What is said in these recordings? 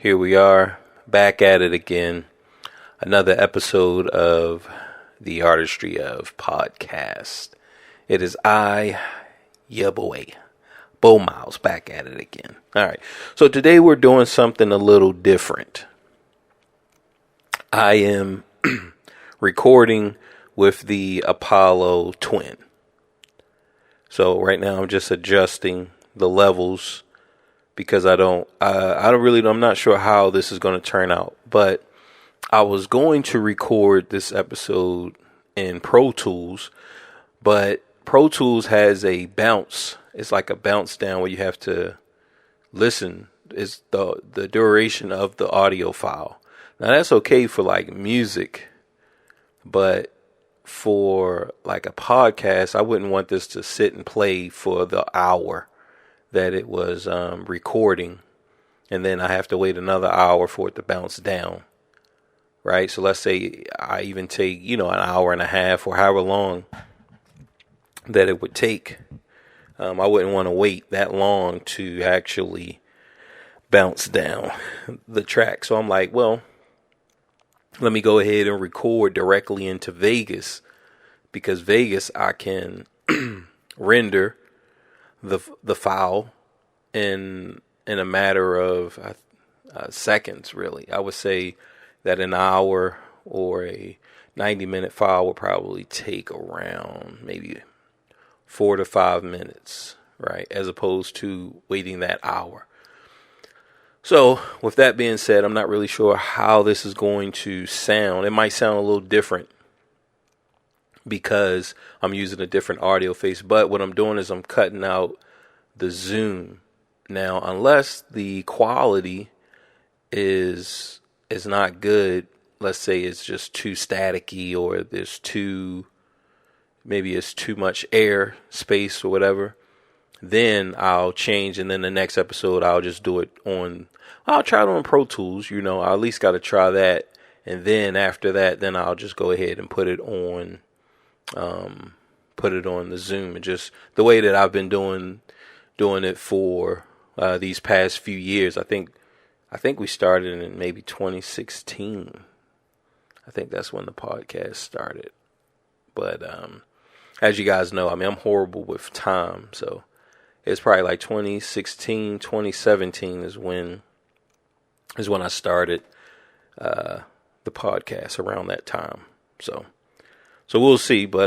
Here we are, back at it again. Another episode of the Artistry of Podcast. It is your boy, Bo Miles, back at it again. All right, so today we're doing something a little different. I am recording with the Apollo Twin. So right now I'm just adjusting the levels because I'm not sure how this is going to turn out, but I was going to record this episode in Pro Tools, but Pro Tools has a bounce. It's like a bounce down where you have to listen. It's the duration of the audio file. Now that's okay for like music, but for like a podcast, I wouldn't want this to sit and play for the hour that it was recording, and then I have to wait another hour for it to bounce down, right? So let's say I even take, an hour and a half or however long that it would take. I wouldn't want to wait that long to actually bounce down the track. So I'm like, well, let me go ahead and record directly into Vegas, because Vegas I can render the file in a matter of seconds, really. I would say that an hour or a 90-minute file would probably take around maybe 4 to 5 minutes, right? As opposed to waiting that hour. So with that being said, I'm not really sure how this is going to sound. It might sound a little different because I'm using a different audio face, but what I'm doing is I'm cutting out the zoom. Now, unless the quality is not good, let's say it's just too staticky, or maybe it's too much air space or whatever, then I'll change, and then the next episode I'll just do it I'll try it on Pro Tools, I at least got to try that, and then after that, then I'll just go ahead and put it on the Zoom, and just the way that I've been doing it for these past few years. I think we started in maybe 2016. I think that's when the podcast started. But as you guys know, I'm horrible with time, so it's probably like 2016, 2017 is when I started the podcast, around that time. So we'll see, but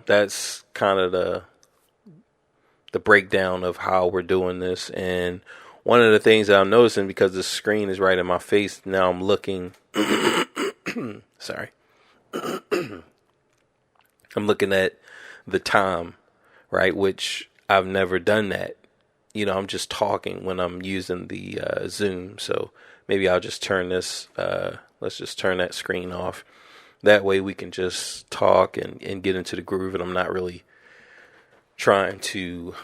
that's kind of the breakdown of how we're doing this. And one of the things that I'm noticing, because the screen is right in my face now, I'm looking sorry. I'm looking at the time, right? Which I've never done that. I'm just talking when I'm using the Zoom. So maybe I'll just turn this, let's just turn that screen off. That way we can just talk and get into the groove, and I'm not really trying to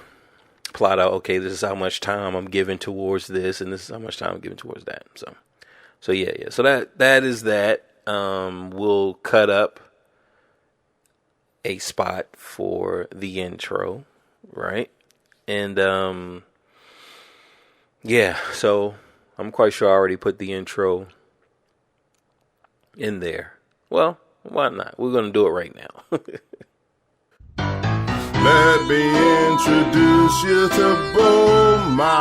plot out, okay, this is how much time I'm giving towards this, and this is how much time I'm giving towards that. So yeah. So that is that. We'll cut up a spot for the intro, right? And yeah, so I'm quite sure I already put the intro in there. Well, why not? We're going to do it right now. Let me introduce you to Bo Miles,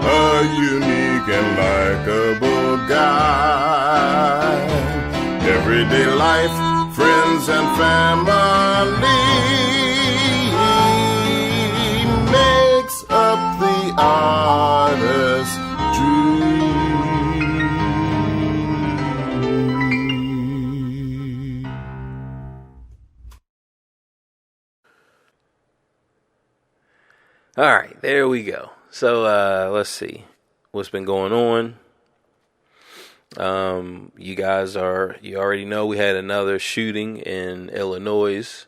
a unique and likable guy. Everyday life, friends and family makes up the artist's dream. All right, there we go. So let's see what's been going on. You already know we had another shooting in Illinois.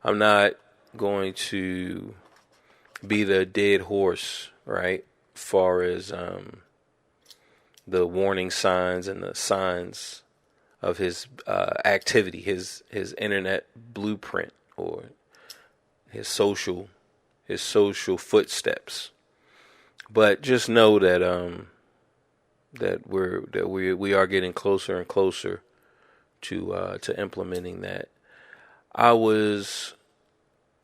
I'm not going to beat a dead horse, right? As far as the warning signs and the signs of his activity, his internet blueprint, or his social footsteps. But just know that we are getting closer and closer to implementing that. I was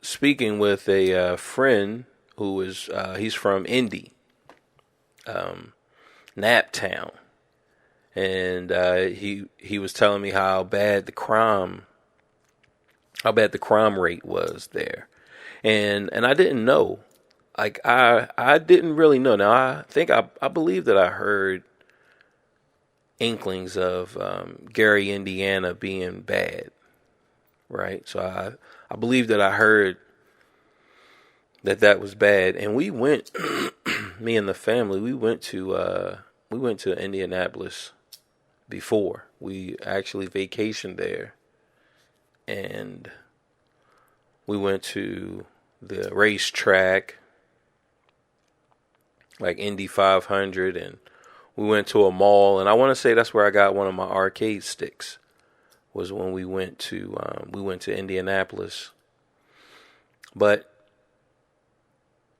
speaking with a friend who is he's from Indy, Naptown, and he was telling me how bad the crime rate was there, and I didn't know. Like I didn't really know. Now I believe that I heard inklings of Gary, Indiana being bad, right? So I believe that I heard that was bad, and we went, me and the family, we went to Indianapolis before. We actually vacationed there, and we went to the racetrack, like Indy 500, and we went to a mall, and I want to say that's where I got one of my arcade sticks. Was when we went to Indianapolis, but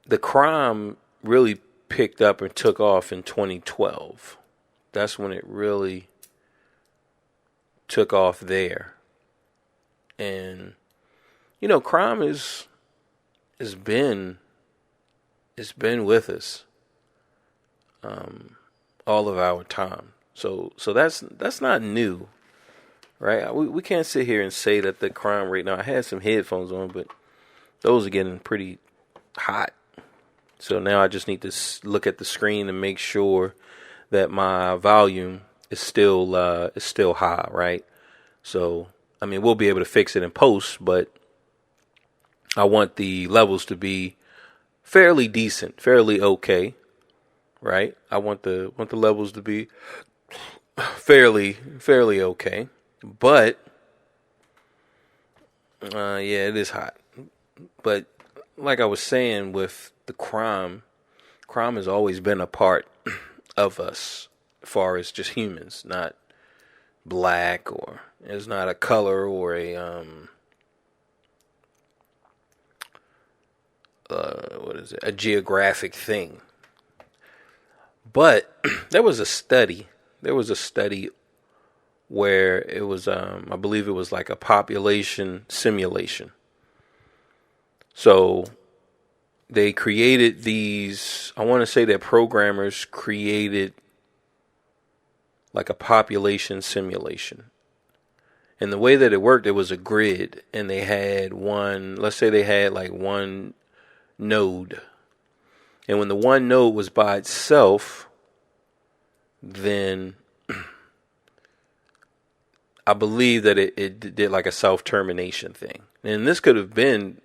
the crime really picked up and took off in 2012. That's when it really took off there, and crime has been with us all of our time. So that's not new, right? We can't sit here and say that the crime rate. Now I had some headphones on, but those are getting pretty hot. So now I just need to look at the screen and make sure that my volume is still high, right? So I mean, we'll be able to fix it in post, but I want the levels to be fairly decent, fairly okay, right? I want the levels to be fairly okay, but yeah, it is hot. But like I was saying, with the crime has always been a part of us, as far as just humans, not black, or it's not a color or a a geographic thing. But there was a study where it was I believe it was like a population simulation. So they created these, I want to say that programmers created like a population simulation. And the way that it worked, it was a grid, and they had let's say they had like one node. And when the one node was by itself, then I believe that it did like a self-termination thing. And this could have been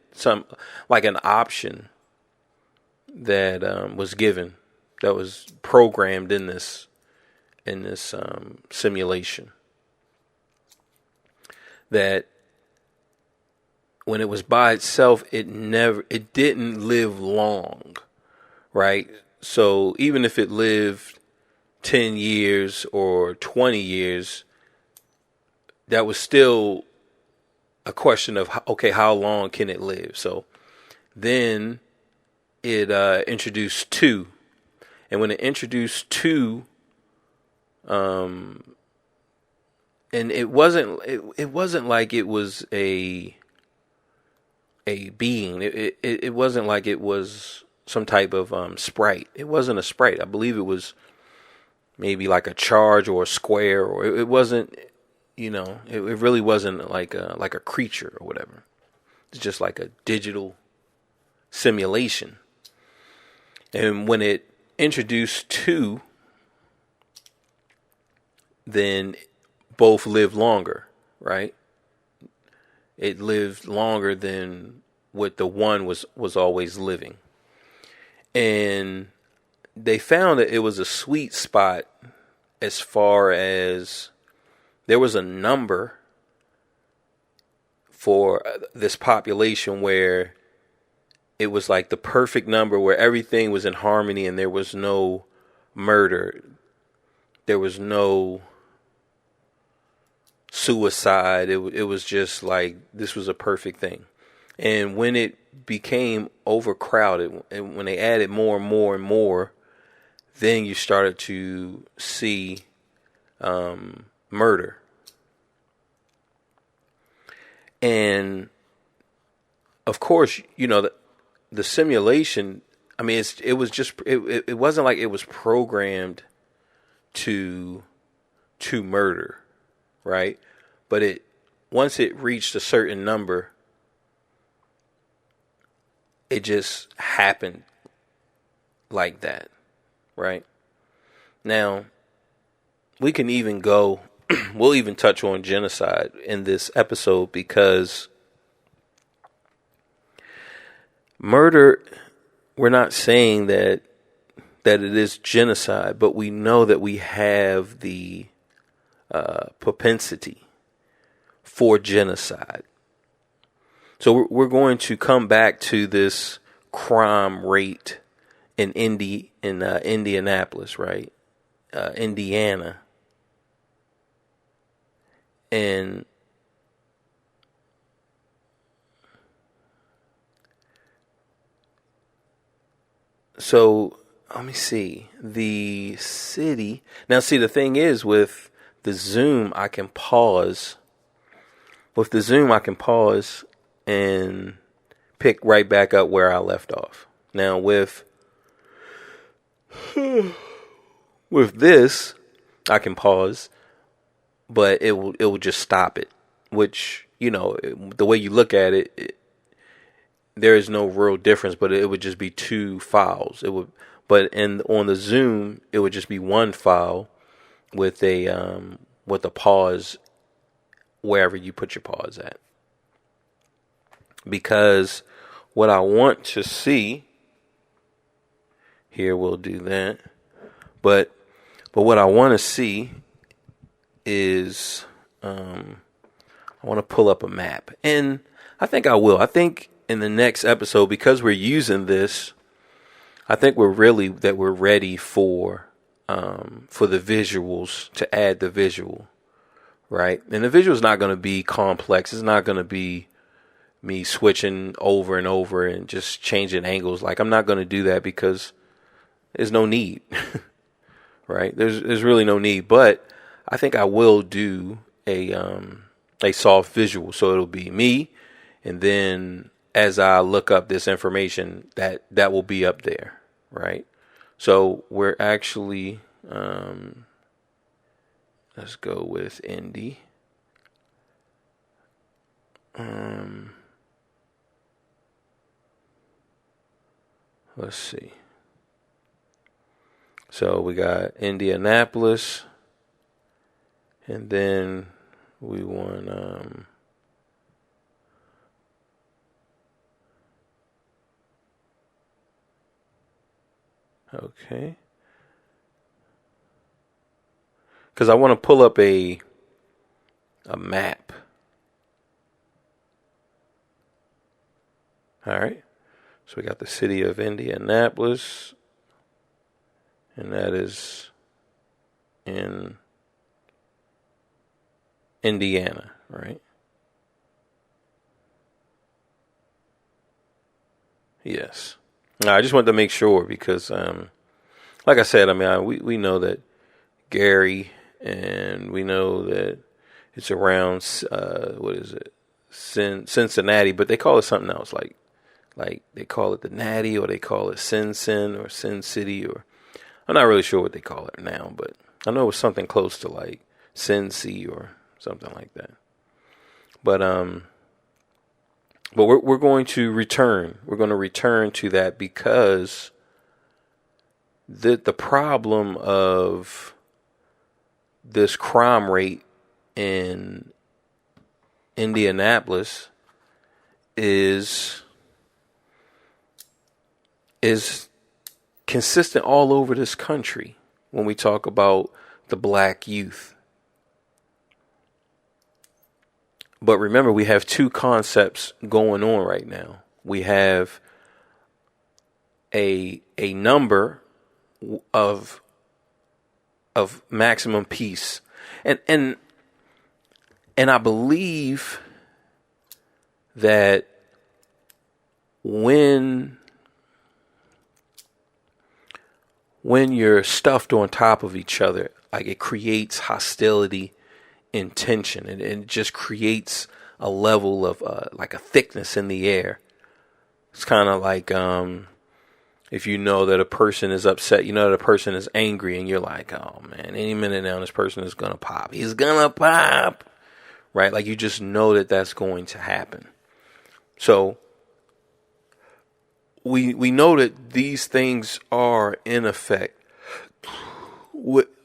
like an option that was given, that was programmed in this simulation, that when it was by itself, it didn't live long, right? So even if it lived 10 years or 20 years, that was still a question of, okay, how long can it live? So then it introduced two. And when it introduced two, and it wasn't like it was a being. It wasn't like it was some type of sprite. It wasn't a sprite. I believe it was maybe like a charge or a square, or it wasn't. It really wasn't like a creature or whatever. It's just like a digital simulation. And when it introduced two, then both lived longer, right? It lived longer than what the one was always living. And they found that it was a sweet spot as far as there was a number for this population where it was like the perfect number, where everything was in harmony and there was no murder. There was no suicide. It was just like, this was a perfect thing. And when it became overcrowded, and when they added more and more and more, then you started to see murder. And of course, the simulation. I mean, it wasn't like it was programmed to murder, right? But once it reached a certain number, it just happened like that, right? Now, we can even go, we'll even touch on genocide in this episode, because murder, we're not saying that it is genocide, but we know that we have the propensity for genocide. So we're going to come back to this crime rate in Indianapolis, right? Indiana. And so let me see the city. Now, see, the thing is, with the Zoom, I can pause. With the Zoom, I can pause and pick right back up where I left off. Now, with this, I can pause, but it will just stop it. Which, the way you look at it, there is no real difference, but it would just be two files. But on the Zoom, it would just be one file with a pause wherever you put your pause at. Because what I want to see here, we'll do that. But what I want to see is I want to pull up a map, and I think I will. I think in the next episode, because we're using this, I think we're ready for the visuals, to add the visual, right? And the visual is not going to be complex. It's not going to be me switching over and over and just changing angles. Like, I'm not going to do that because there's no need, right? There's really no need. But I think I will do a soft visual, so it'll be me, and then as I look up this information, that will be up there, right? So we're actually let's go with Indy. Let's see. So we got Indianapolis, and then we want okay, because I want to pull up a map. All right. So we got the city of Indianapolis, and that is in Indiana, right? Yes. No, I just wanted to make sure because, like I said, I mean, we know that Gary, and we know that it's around, what is it, Cincinnati, but they call it something else, like they call it the Natty, or they call it Sin or Sin City, or I'm not really sure what they call it now, but I know it was something close to like Cincy or something like that. But we're going to return. We're going to return to that, because the problem of this crime rate in Indianapolis is consistent all over this country when we talk about the black youth. But remember, we have two concepts going on right now. We have a number of maximum peace, and I believe that when you're stuffed on top of each other, like it creates hostility and tension, and it just creates a level of like a thickness in the air. It's kind of like if you know that a person is upset, you know that a person is angry, and you're like, oh man, any minute now this person is gonna pop. He's gonna pop, right? Like you just know that that's going to happen. So we know that these things are in effect,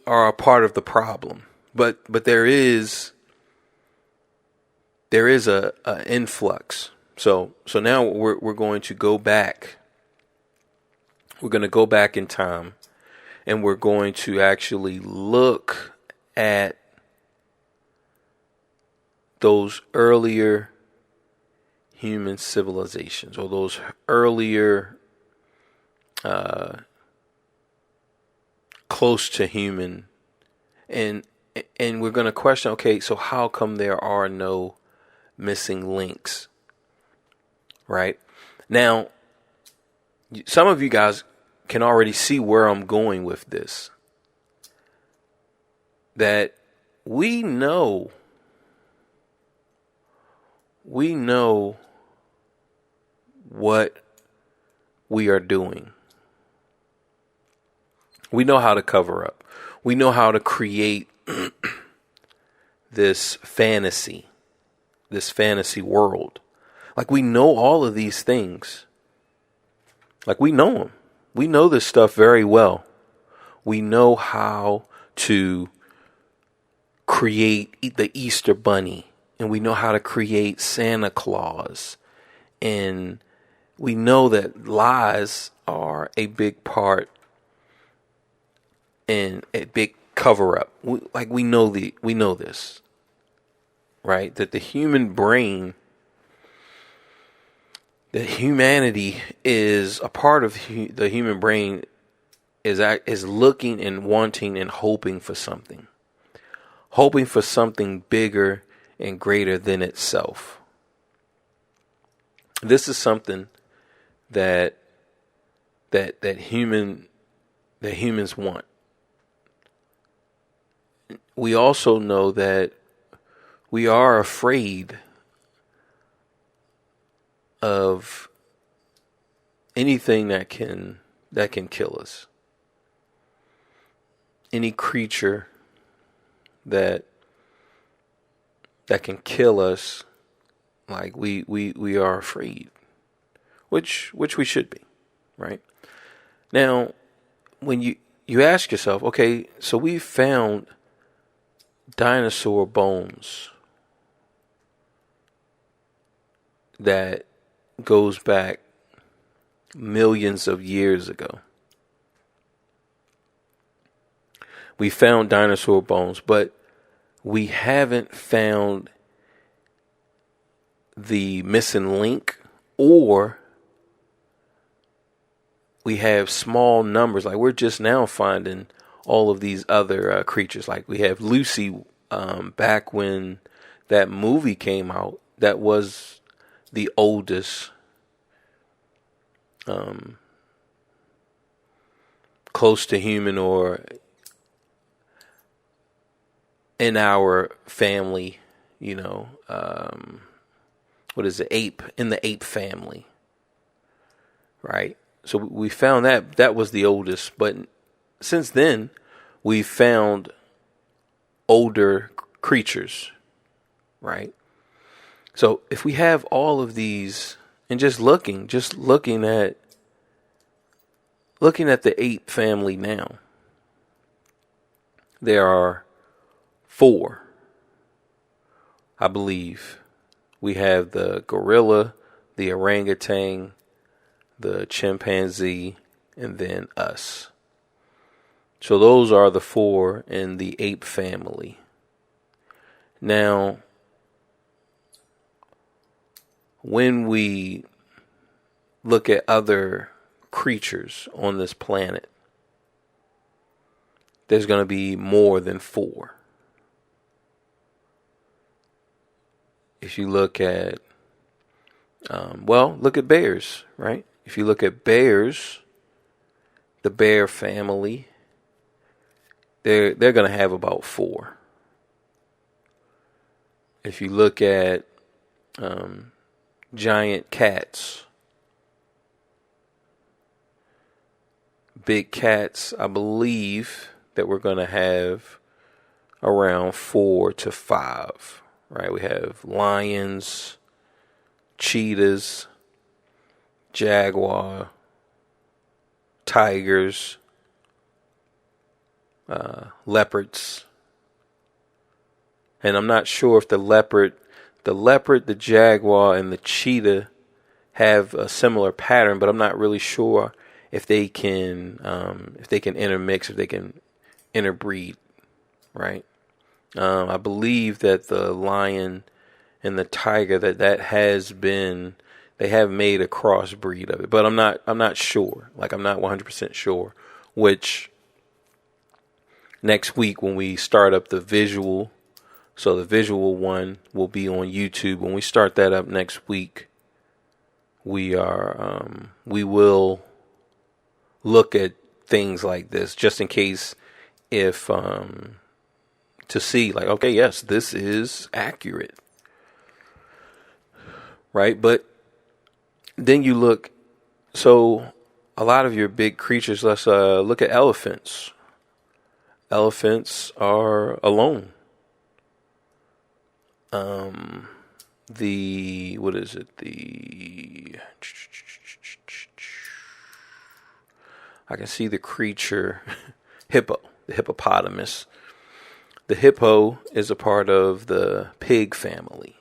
are a part of the problem, but there is a influx. So now we're going to go back. We're going to go back in time, and we're going to actually look at those earlier human civilizations, or those earlier close to human, and we're going to question, okay, so how come there are no missing links? Right? Now, some of you guys can already see where I'm going with this. That we know what we are doing. We know how to cover up. We know how to create this fantasy world. Like we know all of these things. Like we know them. We know this stuff very well. We know how to create the Easter Bunny, and we know how to create Santa Claus, and we know that lies are a big part and a big cover up. We know this, right? That the human brain, that humanity is a part of the human brain is looking and wanting and hoping for something bigger and greater than itself. This is something that humans want. We also know that we are afraid of anything that can kill us. Any creature that can kill us, like we are afraid, which we should be, right? Now, when you ask yourself, okay, so we found dinosaur bones that goes back millions of years ago. We found dinosaur bones, but we haven't found the missing link, or we have small numbers. Like we're just now finding all of these other creatures. Like we have Lucy, back when that movie came out, that was the oldest close to human, or in our family, what is it, ape, in the ape family, right? So we found that was the oldest, but since then we've found older creatures, right? So if we have all of these, and just looking at the ape family now, there are 4, I believe. We have the gorilla, the orangutan, the chimpanzee, and then us. So those are the 4 in the ape family. Now, when we look at other creatures on this planet, there's going to be more than 4. If you look at Well, look at bears, right? If you look at bears, the bear family, they're going to have about four. If you look at giant cats, big cats, I believe that we're going to have around 4 to 5, right? We have lions, cheetahs, jaguar, tigers, leopards. And I'm not sure if the leopard, the jaguar, and the cheetah have a similar pattern, but I'm not really sure if they can intermix, if they can interbreed, right? I believe that the lion and the tiger that has been, they have made a crossbreed of it, but I'm not sure. Like, I'm not 100% sure. Which next week when we start up the visual, so the visual one will be on YouTube. When we start that up next week, we will look at things like this just in case, if to see, like, okay, yes, this is accurate, right? But then you look, so a lot of your big creatures, let's look at elephants. Elephants are alone. What is it? I can see the creature, hippo, the hippopotamus. The hippo is a part of the pig family.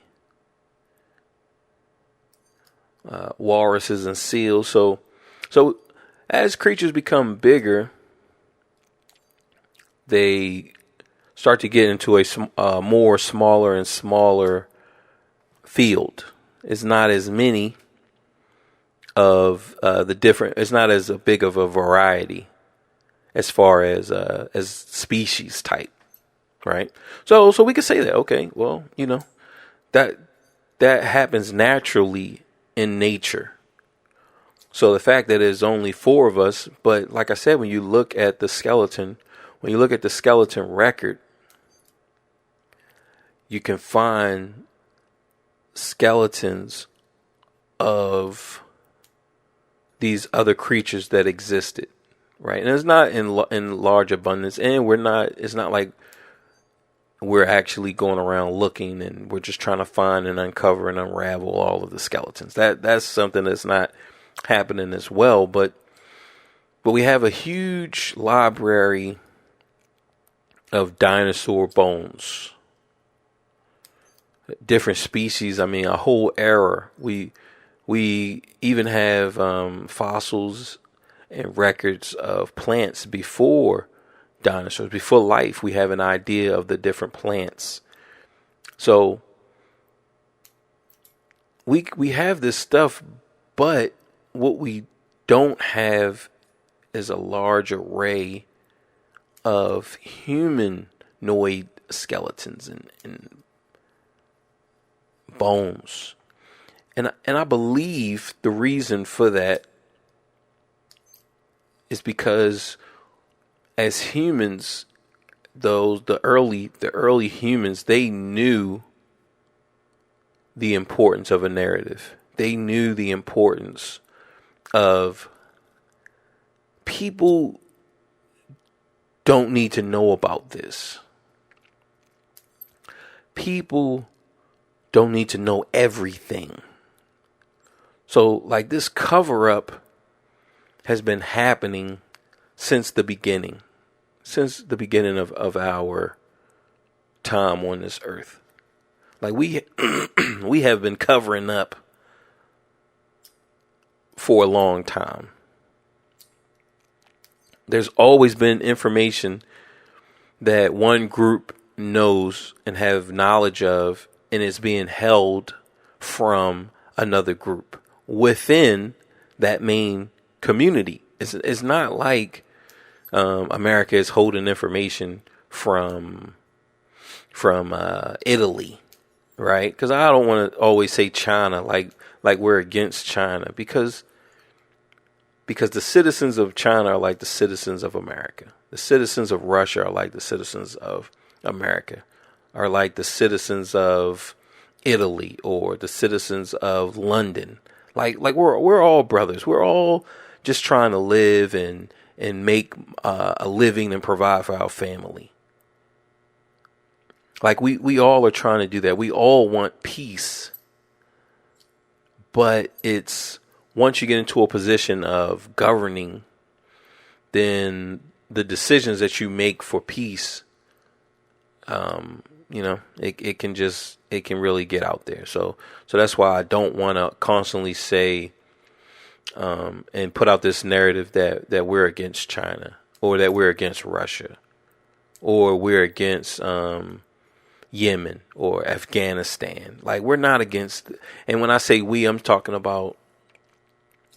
Walruses and seals. So as creatures become bigger, they start to get into a more smaller and smaller field. It's not as many of the different. It's not as big of a variety as far as species type, right? So we could say that, okay, well, that happens naturally in nature. So the fact that there's only 4 of us, but like I said, when you look at the skeleton record, you can find skeletons of these other creatures that existed, right? And it's not in large abundance, and it's not like we're actually going around looking and we're just trying to find and uncover and unravel all of the skeletons. That's something that's not happening as well, but we have a huge library of dinosaur bones, different species. I mean, a whole era. We even have fossils and records of plants before dinosaurs, before life. We have an idea of the different plants. So we have this stuff, but what we don't have is a large array of humanoid skeletons and bones. And I believe the reason for that is because as humans, the early humans, they knew the importance of a narrative. They knew the importance of people don't need to know about this. People don't need to know everything. So, like, this cover up has been happening since the beginning of our time on this earth. Like, we have been covering up for a long time. There's always been information that one group knows and have knowledge of, and is being held from another group within that main community. It's not like America is holding information from Italy, right? Because I don't want to always say China. Like like we're against China, because the citizens of China are like the citizens of America. The citizens of Russia are like the citizens of America, are like the citizens of Italy or the citizens of London. Like we're all brothers. We're all just trying to live and make a living and provide for our family. Like we all are trying to do that. We all want peace. But it's once you get into a position of governing, then the decisions that you make for peace, it can really get out there. So that's why I don't want to constantly say and put out this narrative that we're against China, or that we're against Russia, or we're against Yemen or Afghanistan. Like, we're not against. And when I say we, I'm talking about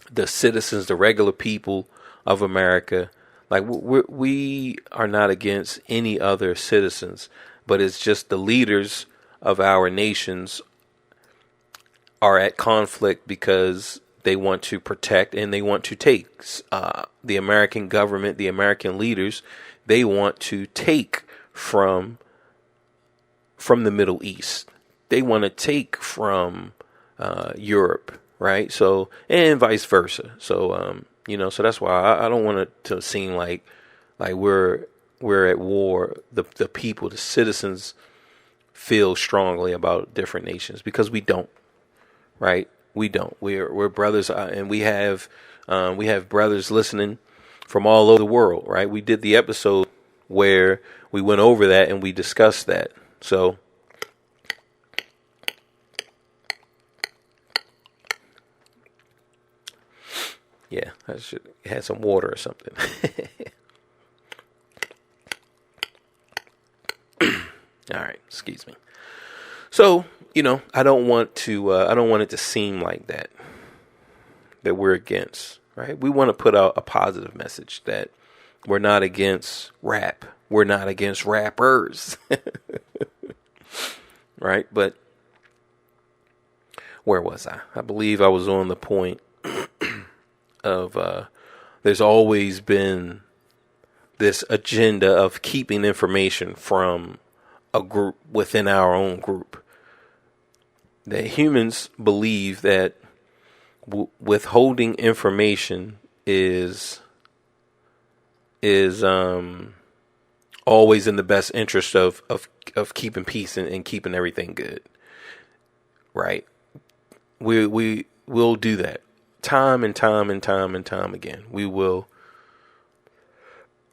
the citizens, the regular people of America. Like, we are not against any other citizens, but it's just the leaders of our nations are at conflict because they want to protect and they want to take the American government, the American leaders. They want to take from the Middle East. They want to take from Europe, right? So, and vice versa. So, so that's why I don't want it to seem like we're at war. The people, the citizens, feel strongly about different nations, because we don't, right? We don't. We're brothers, and we have brothers listening from all over the world, right? We did the episode where we went over that and we discussed that. So, yeah, I should have some water or something. All right, excuse me. So, I don't want it to seem like that we're against, right? We want to put out a positive message that we're not against rap. We're not against rappers. Right? But where was I? I believe I was on the point of there's always been this agenda of keeping information from a group within our own group. That humans believe that withholding information is always in the best interest of keeping peace and keeping everything good, right? We will do that time and time and time and time again. We will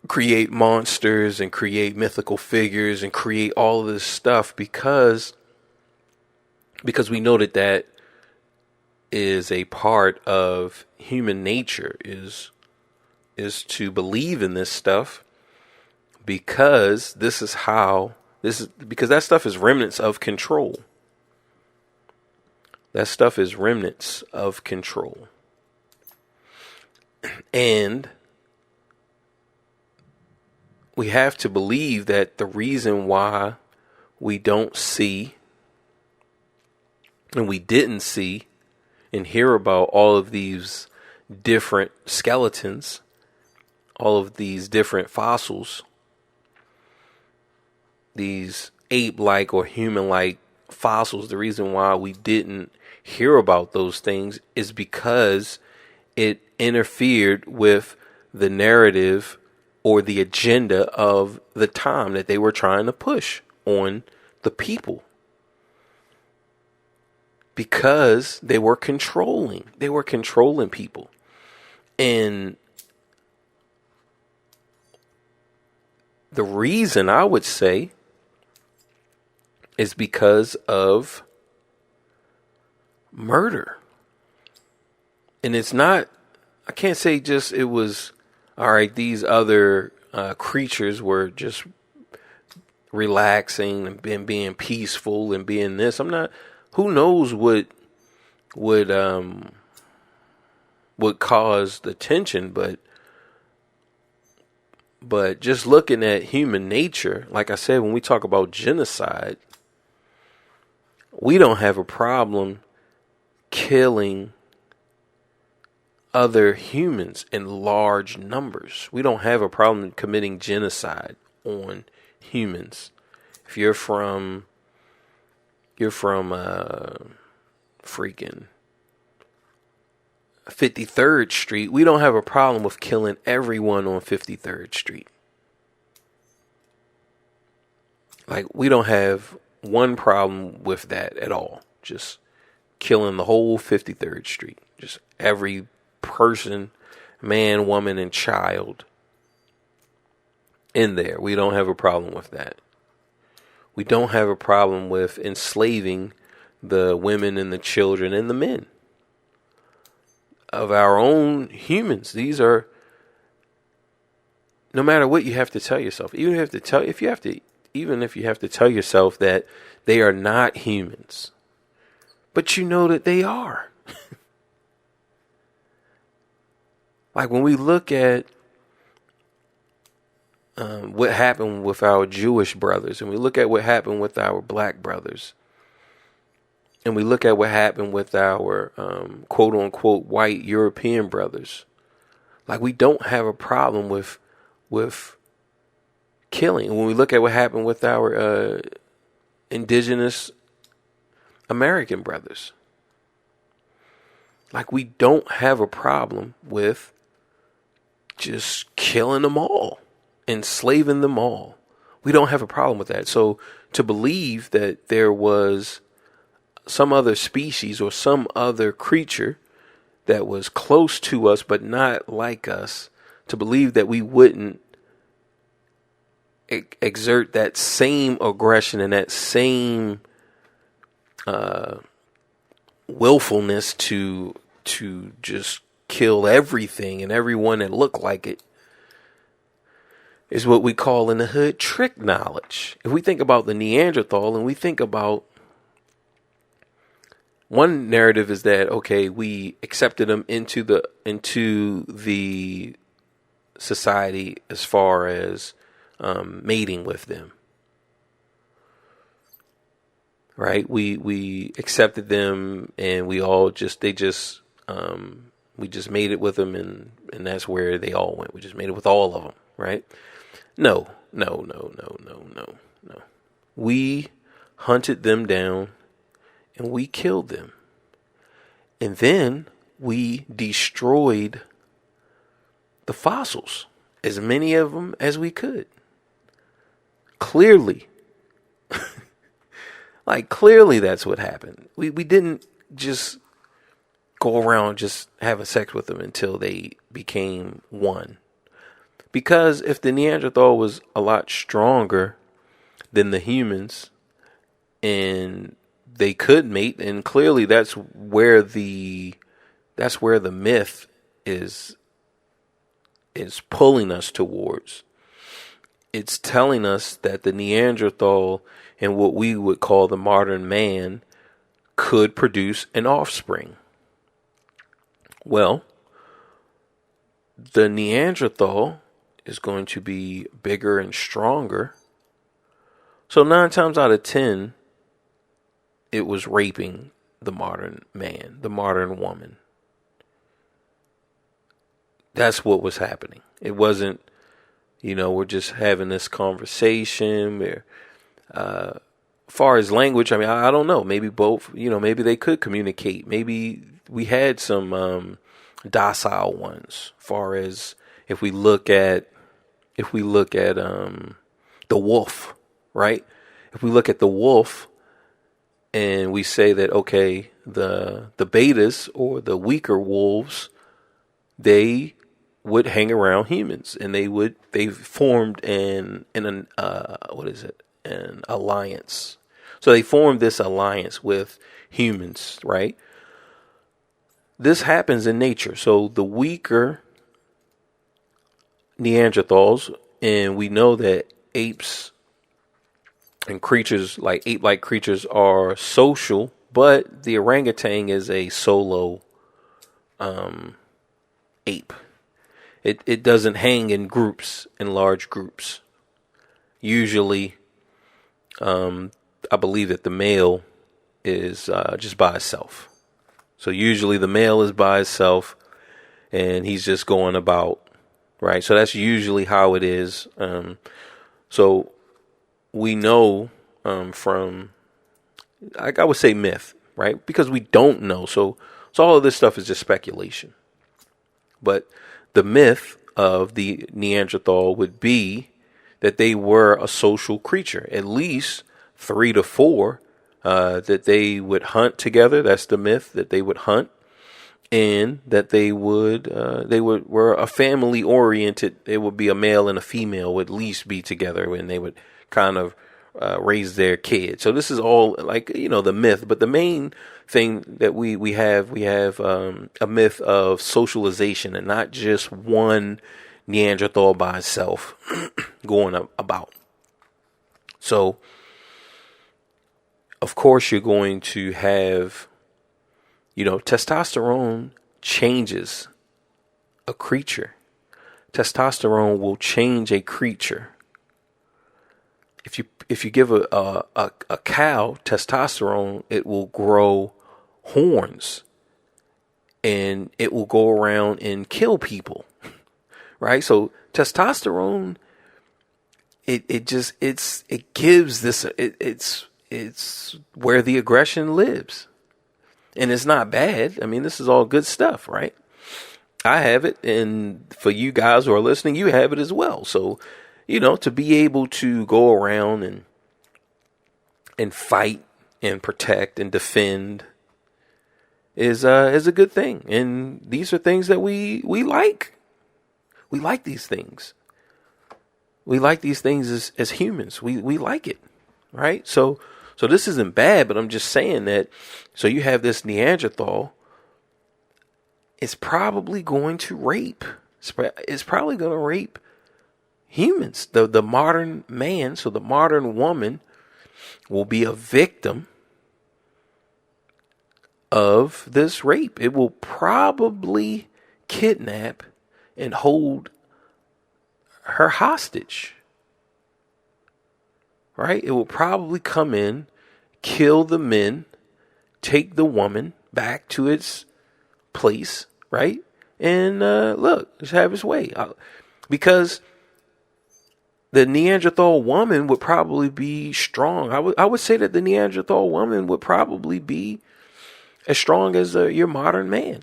create monsters and create mythical figures and create all of this stuff because we know that is a part of human nature, is to believe in this stuff, because because that stuff is remnants of control. That stuff is remnants of control. And we have to believe that the reason why we don't see and we didn't see and hear about all of these different skeletons, all of these different fossils, these ape-like or human-like fossils, the reason why we didn't hear about those things is because it interfered with the narrative or the agenda of the time that they were trying to push on the people. Because they were controlling people. And the reason, I would say, is because of murder. And it's not, I can't say just it was, all right, these other creatures were just relaxing and being peaceful and being this. I'm not, who knows what would cause the tension, but just looking at human nature, like I said, when we talk about genocide, we don't have a problem killing other humans in large numbers. We don't have a problem committing genocide on humans. If you're from freaking 53rd Street, we don't have a problem with killing everyone on 53rd Street. Like, we don't have one problem with that at all. Just killing the whole 53rd Street. Just every person, man, woman, and child in there. We don't have a problem with that. We don't have a problem with enslaving the women and the children and the men of our own humans. These are, no matter what you have to tell yourself, even if you have to tell yourself that they are not humans, but you know that they are. Like, when we look at what happened with our Jewish brothers, and we look at what happened with our black brothers, and we look at what happened with our quote unquote white European brothers, like, we don't have a problem with killing. When we look at what happened with our indigenous American brothers, like, we don't have a problem with just killing them all, enslaving them all. We don't have a problem with that. So to believe that there was some other species or some other creature that was close to us but not like us, to believe that we wouldn't exert that same aggression and that same willfulness to just kill everything and everyone that looked like it, is what we call in the hood trick knowledge. If we think about the Neanderthal, and we think about, one narrative is that, okay, we accepted them into the society as far as mating with them, right? We accepted them, and we just mated with them, and that's where they all went. We just mated with all of them, right? No. We hunted them down and we killed them. And then we destroyed the fossils, as many of them as we could. Clearly. Clearly that's what happened. We didn't just go around just having sex with them until they became one. Because if the Neanderthal was a lot stronger than the humans and they could mate, and clearly that's where the myth is pulling us towards. It's telling us that the Neanderthal and what we would call the modern man could produce an offspring. Well, the Neanderthal is going to be bigger and stronger. So 9 times out of 10, it was raping the modern man, the modern woman. That's what was happening. It wasn't, we're just having this conversation where, far as language, I mean, I don't know. Maybe both, maybe they could communicate. Maybe we had some docile ones. Far as if we look at the wolf, right? If we look at the wolf and we say that, okay, the betas or the weaker wolves, they would hang around humans, and they formed an alliance. So they formed this alliance with humans, right? This happens in nature. So the weaker Neanderthals, and we know that apes and creatures like ape-like creatures are social, but the orangutan is a solo ape. It doesn't hang in groups, in large groups. Usually, I believe that the male is just by itself. So usually the male is by himself and he's just going about, right? So that's usually how it is. So we know from, I would say myth, right? Because we don't know. So all of this stuff is just speculation. But the myth of the Neanderthal would be that they were a social creature, at least 3 to 4, that they would hunt together. That's the myth, that they would hunt, and that they were a family oriented. It would be a male and a female would at least be together, and they would kind of raise their kids. So this is all like, the myth, but the main thing that we have a myth of socialization, and not just one Neanderthal by itself going about. So of course you're going to have, testosterone changes a creature. Testosterone will change a creature. If you give a cow testosterone, it will grow horns and it will go around and kill people, right? So testosterone, it gives this, it's where the aggression lives, and it's not bad. I mean, this is all good stuff, right? I have it, and for you guys who are listening, you have it as well. So, to be able to go around and fight and protect and defend is a good thing. And these are things that we like. We like these things. We like these things as humans. We like it, right? So this isn't bad, but I'm just saying that. So you have this Neanderthal. It's probably going to rape. It's probably going to rape humans. The modern man, so the modern woman, will be a victim of this rape. It will probably kidnap and hold her hostage, right? It will probably come in, kill the men, take the woman back to its place, right? And look, just have its way. Because the Neanderthal woman would probably be strong. I would say that the Neanderthal woman would probably be as strong as your modern man,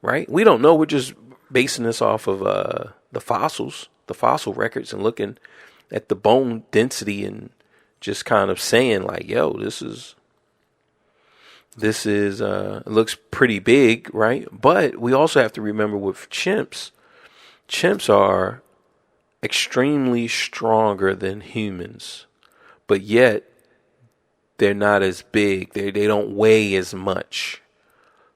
right? We don't know. We're just basing this off of the fossil records, and looking at the bone density, and just kind of saying like, yo, this is it looks pretty big, right? But we also have to remember with chimps are extremely stronger than humans, but yet they're not as big. They don't weigh as much.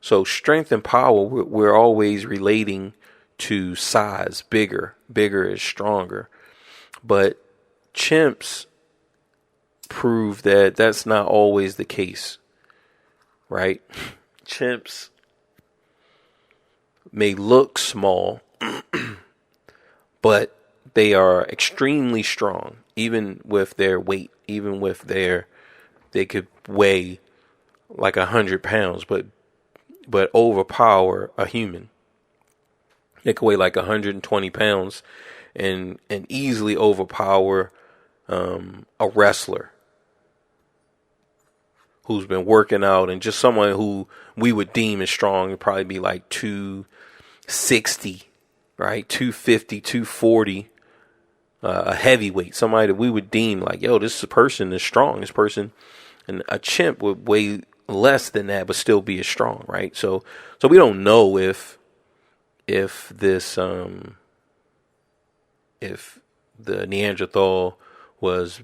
So strength and power, we're always relating to size. Bigger is stronger. But chimps prove that that's not always the case, right? Chimps may look small, but they are extremely strong, even with their weight, even with they could weigh like 100 pounds, but overpower a human. They could weigh like 120 pounds and easily overpower a wrestler who's been working out, and just someone who we would deem as strong. It'd probably be like 260, right? 250, 240, a heavyweight, somebody that we would deem like, yo, this person is strong. This person, and a chimp would weigh less than that, but still be as strong, right? So we don't know if this if the Neanderthal was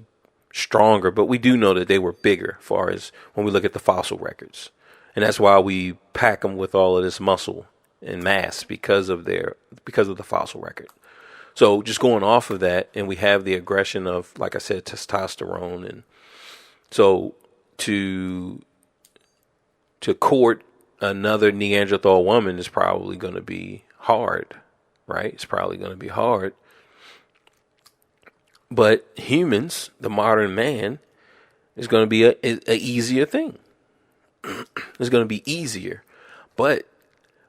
stronger, but we do know that they were bigger, as far as when we look at the fossil records, and that's why we pack them with all of this muscle and mass, because of the fossil record. So just going off of that, and we have the aggression of, like I said, testosterone, and so to court another Neanderthal woman is probably going to be hard, right? It's probably going to be hard. But humans, the modern man, is going to be a easier thing, It's going to be easier. But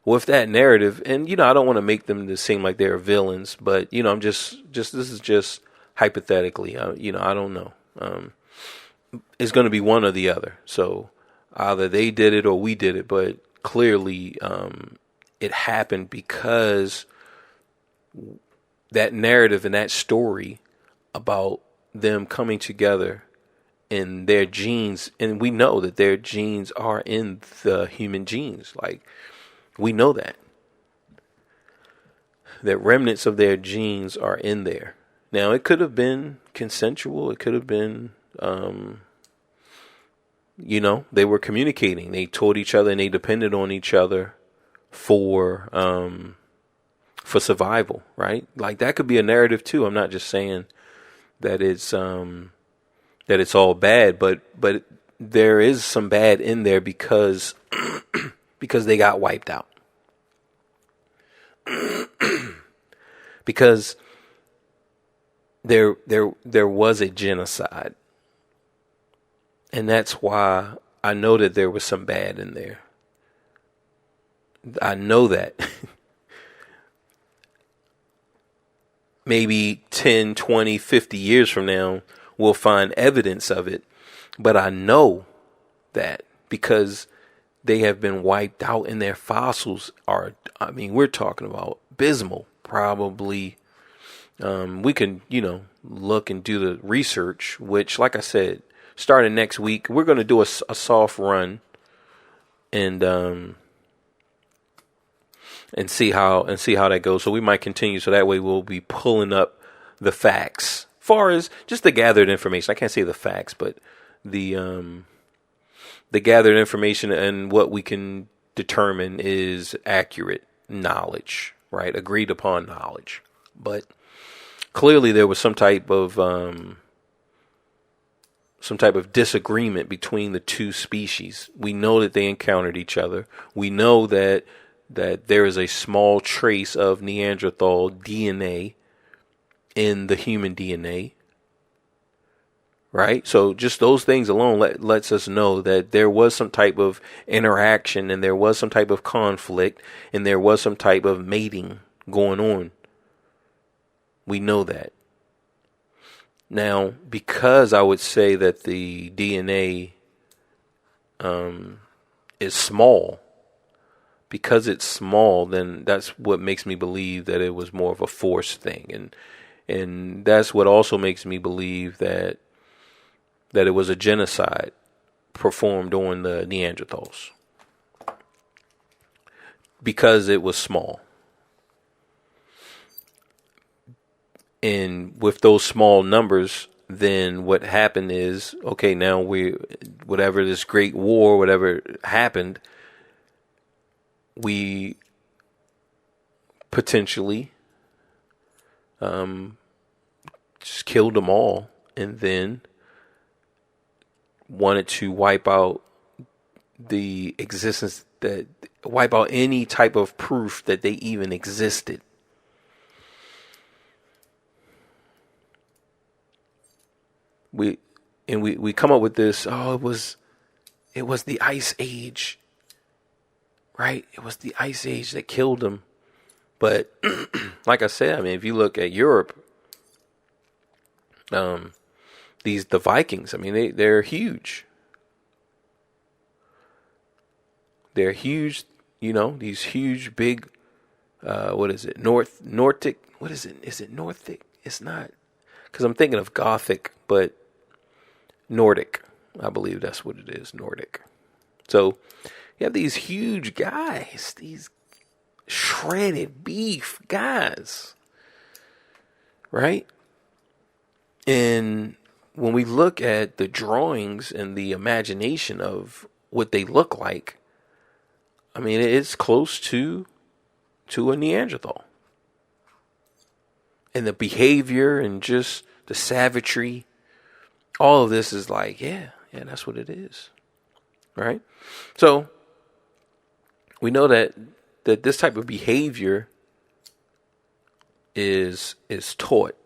with that narrative, and I don't want to make them to seem like they're villains, but I'm just this is just hypothetically. I don't know. It's going to be one or the other. So either they did it or we did it, but clearly it happened because that narrative and that story about them coming together in their genes, and we know that their genes are in the human genes. Like, we know that remnants of their genes are in there. Now, it could have been consensual. It could have been, they were communicating. They told each other and they depended on each other for survival, right? Like, that could be a narrative too. I'm not just saying that it's all bad, but there is some bad in there because because they got wiped out. Because there was a genocide. And that's why I know that there was some bad in there. I know that. Maybe 10, 20, 50 years from now, we'll find evidence of it. But I know that because they have been wiped out and their fossils are, we're talking about abysmal. Probably, we can, look and do the research, which, like I said, starting next week, we're going to do a soft run and see how that goes. So we might continue. So that way we'll be pulling up the facts, far as just the gathered information. I can't say the facts, but the gathered information and what we can determine is accurate knowledge, right? Agreed upon knowledge. But clearly there was some type of disagreement between the two species. We know that they encountered each other. We know that there is a small trace of Neanderthal DNA in the human DNA. Right? So just those things alone lets us know that there was some type of interaction and there was some type of conflict and there was some type of mating going on. We know that. Now, because I would say that the DNA is small, because it's small, then that's what makes me believe that it was more of a forced thing. And that's what also makes me believe that it was a genocide performed on the Neanderthals because it was small. And with those small numbers, then what happened is, okay, now whatever this great war, whatever happened, we potentially just killed them all and then wanted to wipe out the existence, that wipe out any type of proof that they even existed. We come up with this, it was the Ice Age, right? It was the Ice Age that killed them. But like I said, if you look at Europe, the Vikings, they're huge. They're huge, these huge, big, what is it? Nordic? What is it? Is it Nordic? It's not, because I'm thinking of Gothic, but Nordic. I believe that's what it is, Nordic. So you have these huge guys, these shredded beef guys, right? And when we look at the drawings and the imagination of what they look like, it's close to a Neanderthal. And the behavior and just the savagery, all of this is like, yeah, that's what it is. Right? So we know that this type of behavior is taught.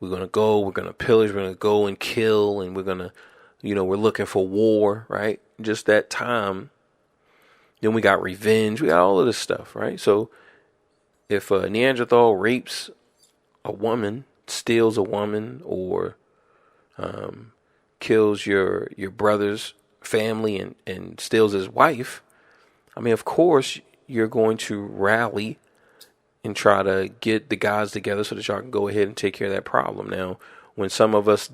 We're going to pillage, we're going to go and kill, and we're going to We're looking for war, right? Just that time. Then we got revenge. We got all of this stuff, right? So if a Neanderthal rapes a woman, steals a woman, or kills your brother's family and steals his wife, I mean, of course, you're going to rally and try to get the guys together so that y'all can go ahead and take care of that problem. Now, when some of us,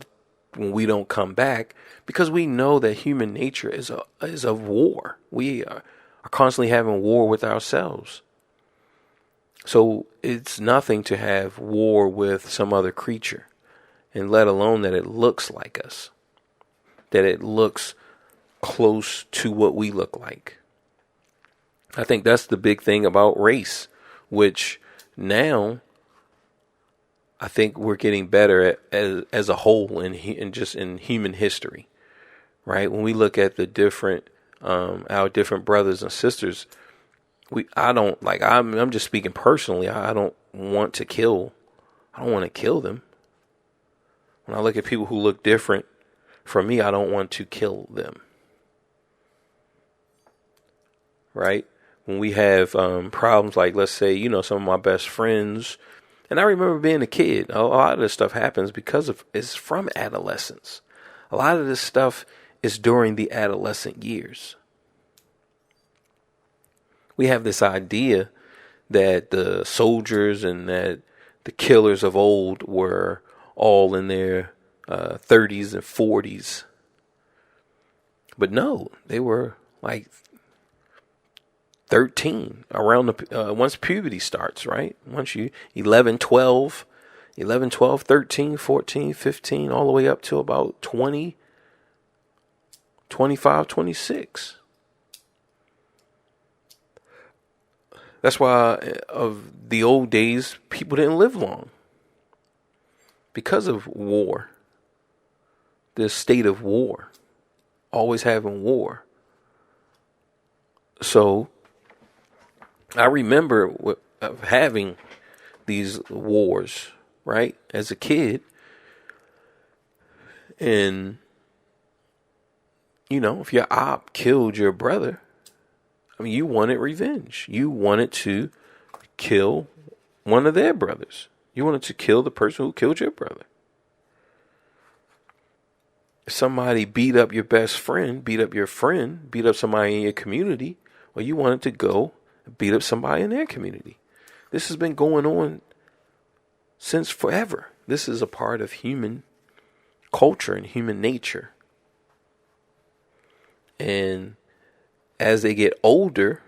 when we don't come back, because we know that human nature is of war. We are constantly having war with ourselves. So it's nothing to have war with some other creature, and let alone that it looks like us, that it looks close to what we look like. I think that's the big thing about race, which now I think we're getting better at as a whole in just in human history, right? When we look at the different our different brothers and sisters, I don't like I'm just speaking personally. I don't want to kill. I don't want to kill them. When I look at people who look different from me, I don't want to kill them. Right? When we have problems like, let's say, some of my best friends, and I remember being a kid, a lot of this stuff happens because it's from adolescence. A lot of this stuff is during the adolescent years. We have this idea that the soldiers and that the killers of old were all in their 30s and 40s. But no, they were like 13 around once puberty starts, right? Once you 11, 12, 13, 14, 15, all the way up to about 20, 25, 26. That's why of the old days, people didn't live long because of war. This state of war, always having war. So I remember of having these wars, right, as a kid. And, if your op killed your brother, I mean, you wanted revenge. You wanted to kill one of their brothers. You wanted to kill the person who killed your brother. If somebody beat up your best friend, beat up your friend, beat up somebody in your community, well, you wanted to go beat up somebody in their community. This has been going on since forever. This is a part of human culture and human nature. And as we get older,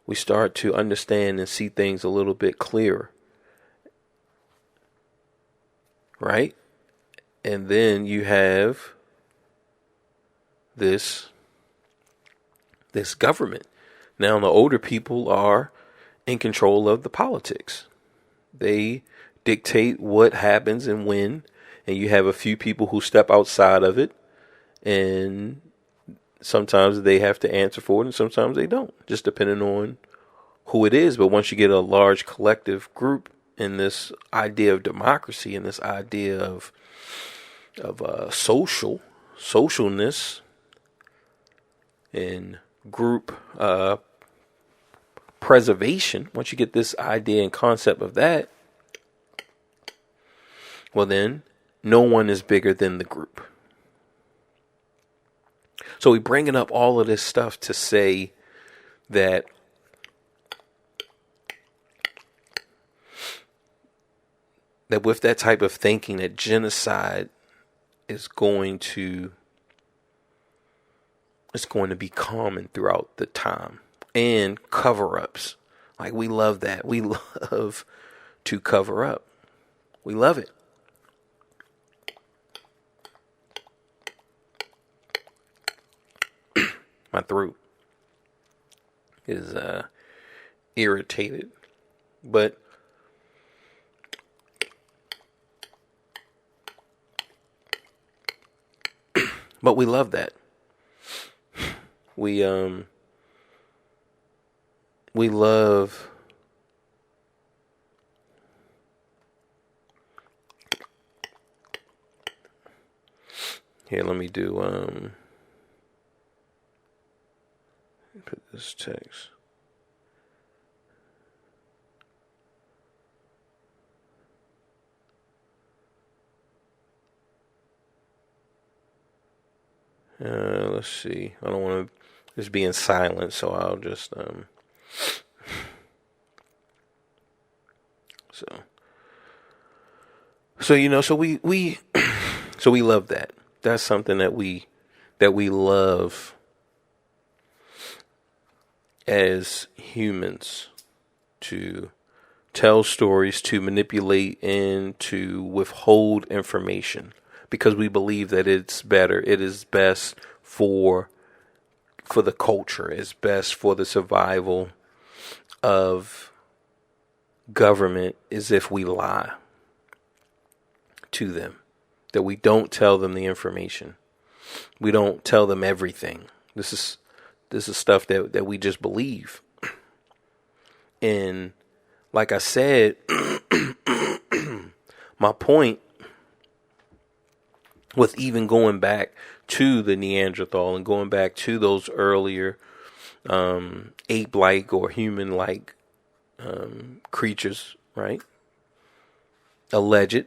we start to understand and see things a little bit clearer. Right? And then you have this government. Now the older people are in control of the politics. They dictate what happens and when, and you have a few people who step outside of it, and sometimes they have to answer for it and sometimes they don't, just depending on who it is. But once you get a large collective group in this idea of democracy and this idea of socialness and group preservation, once you get this idea and concept of that, well then, no one is bigger than the group. So we're bringing up all of this stuff to say that with that type of thinking, that genocide is going to be common throughout the time, and cover-ups. Like, we love that. We love to cover up. We love it. My throat is irritated, but we love that. We love Here, let me do put this text. Let's see. I don't want to just be in silence, so I'll just so you know, so we so we love that. That's something that we love as humans, to tell stories, to manipulate, and to withhold information, because we believe that it's better. It is best for the culture. It's best for the survival of government, is if we lie to them, that we don't tell them the information. We don't tell them everything. This is stuff that we just believe. And like I said, my point with even going back to the Neanderthal and going back to those earlier ape-like or human-like creatures, right? Alleged.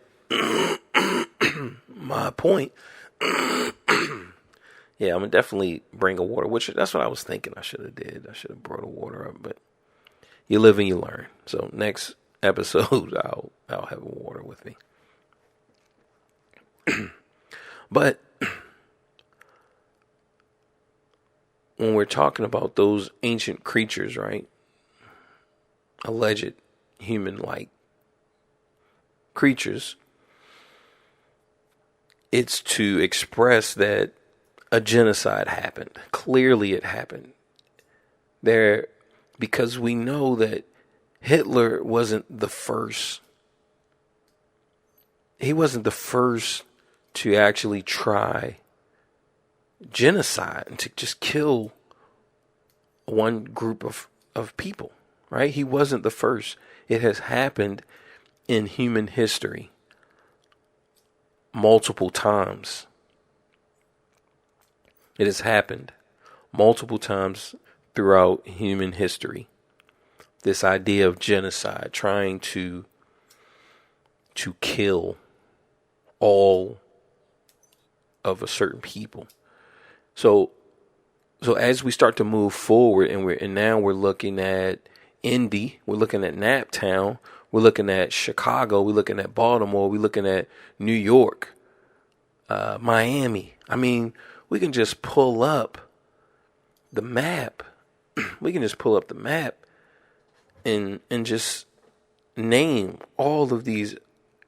My point. Yeah, I'm gonna definitely bring a water, which that's what I was thinking I should have did. I should have brought a water up, but you live and you learn. So next episode, I'll have a water with me. But when we're talking about those ancient creatures, right? Alleged human-like creatures, it's to express that a genocide happened. Clearly it happened. Because we know that Hitler wasn't the first. He wasn't the first to actually try genocide and to just kill one group of people, right? He wasn't the first. It has happened in human history multiple times. It has happened multiple times throughout human history. This idea of genocide, trying to kill all of a certain people. So as we start to move forward, and now we're looking at Indy, we're looking at Naptown, we're looking at Chicago, we're looking at Baltimore, we're looking at New York, Miami. I mean, we can just pull up the map. We can just pull up the map and just name all of these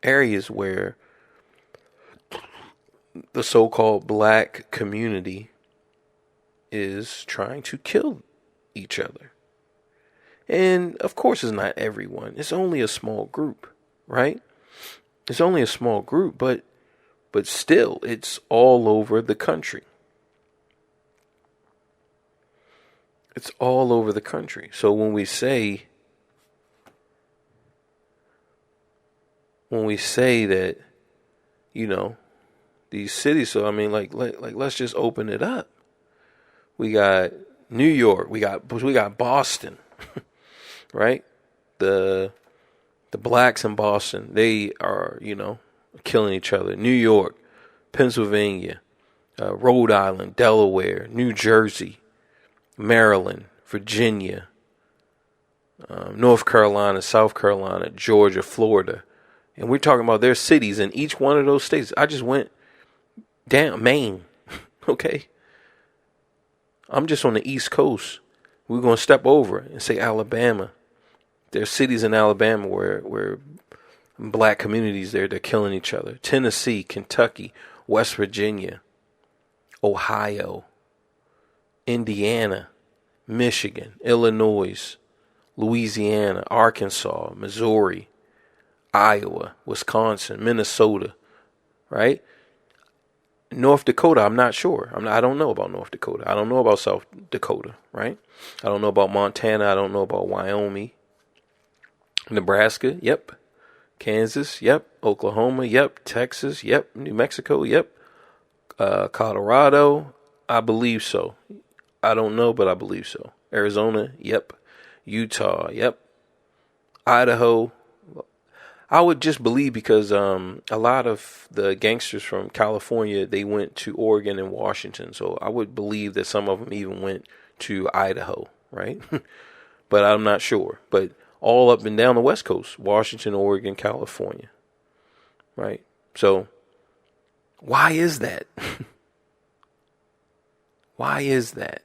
areas where the so-called black community is trying to kill each other. And of course, it's not everyone. It's only a small group, right? It's only a small group, but still, it's all over the country. It's all over the country. So when we say that, you know, these cities, so I mean, like let's just open it up. We got New York, we got Boston, right? The blacks in Boston, they are, you know, killing each other. New York, Pennsylvania, Rhode Island, Delaware, New Jersey, Maryland, Virginia, North Carolina, South Carolina, Georgia, Florida. And we're talking about their cities in each one of those states. I just went down Maine, okay? I'm just on the East Coast. We're going to step over and say Alabama. There's cities in Alabama where black communities there, they're killing each other. Tennessee, Kentucky, West Virginia, Ohio, Indiana, Michigan, Illinois, Louisiana, Arkansas, Missouri, Iowa, Wisconsin, Minnesota, right? North Dakota, I'm not sure. I don't know about North Dakota. I don't know about South Dakota, right? I don't know about Montana. I don't know about Wyoming. Nebraska, yep. Kansas, yep. Oklahoma, yep. Texas, yep. New Mexico, yep. Colorado, I believe so. I don't know, but I believe so. Arizona, yep. Utah, yep. Idaho, I would just believe because a lot of the gangsters from California, they went to Oregon and Washington. So I would believe that some of them even went to Idaho, right? But I'm not sure. But all up and down the West Coast, Washington, Oregon, California, right? So why is that? Why is that?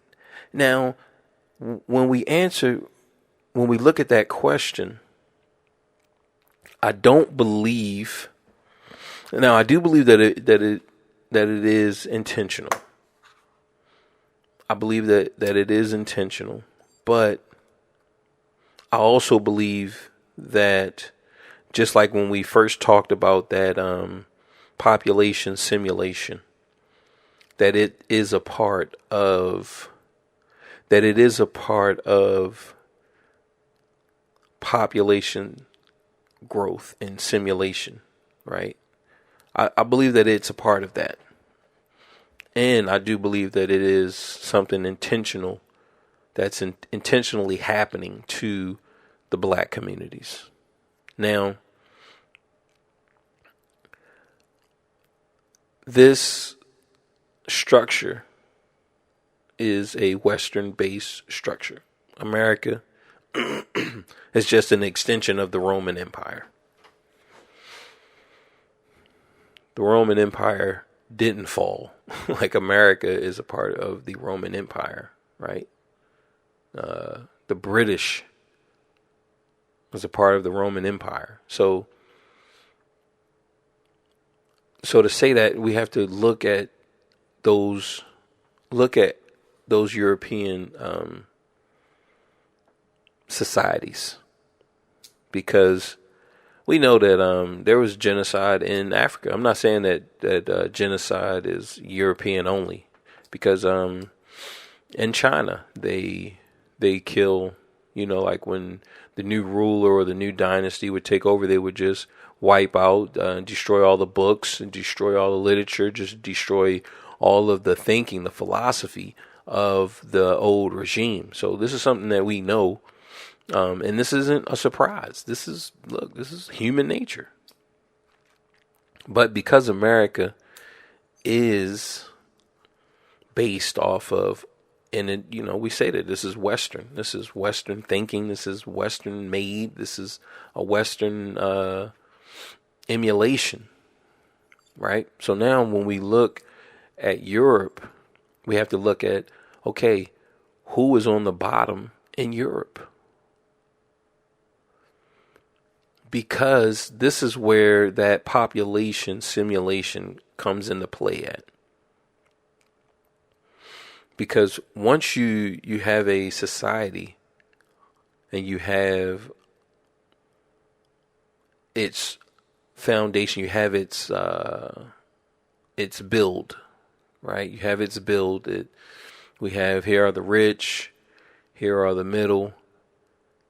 Now, when we look at that question, I don't believe. Now, I do believe that it is intentional. I believe that it is intentional, but I also believe that just like when we first talked about that population simulation, that it is a part of population growth and simulation, right? I believe that it's a part of that. And I do believe that it is something intentional that's intentionally happening to the black communities. Now, this structure is a Western-based structure. America is just an extension of the Roman Empire. The Roman Empire didn't fall. Like America is a part of the Roman Empire, right? The British was a part of the Roman Empire. So to say that, we have to look at those European societies, because we know that there was genocide in Africa. I'm not saying that genocide is European only, because in China they kill, like when the new ruler or the new dynasty would take over, they would just wipe out, destroy all the books and destroy all the literature, just destroy all of the thinking, the philosophy of the old regime. So this is something that we know. And this isn't a surprise. This is human nature. But because America is based off of, and it, we say that this is Western. This is Western thinking. This is Western made. This is a Western emulation, right? So now when we look at Europe, we have to look at, okay, who is on the bottom in Europe? Because this is where that population simulation comes into play at. Because once you have a society and you have its foundation, you have its build, right? You have its build. We have, here are the rich, here are the middle,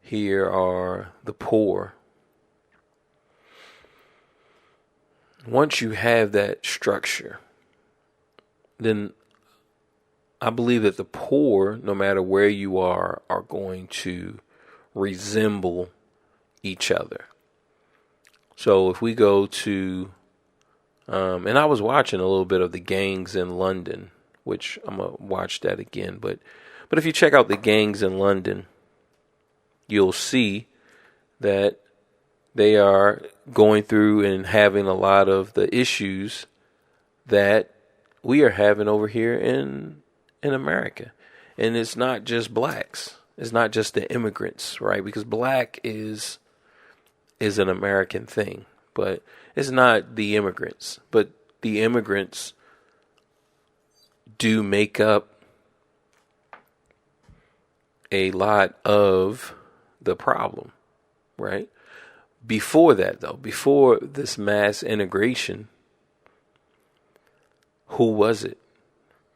here are the poor. Once you have that structure, then I believe that the poor, no matter where you are going to resemble each other. So if we go to, and I was watching a little bit of the gangs in London, which I'm going to watch that again. But if you check out the gangs in London, you'll see that they are going through and having a lot of the issues that we are having over here in America. And it's not just blacks. It's not just the immigrants, right? Because black is an American thing, but it's not the immigrants. But the immigrants do make up a lot of the problem, right? Before that, though, before this mass integration, who was it,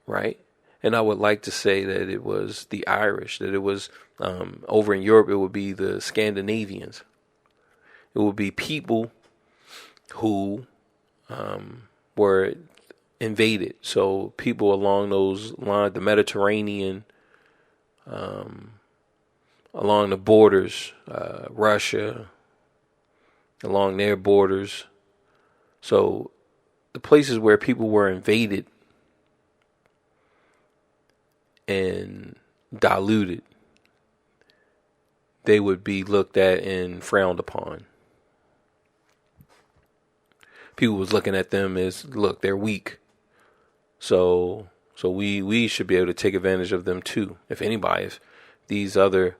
right? And I would like to say that it was the Irish, that it was over in Europe, it would be the Scandinavians. It would be people who were invaded. So people along those lines, the Mediterranean, along the borders, Russia, along their borders. So the places where people were invaded and diluted, they would be looked at and frowned upon. People was looking at them as, look, they're weak. So we should be able to take advantage of them too. If anybody, if these other,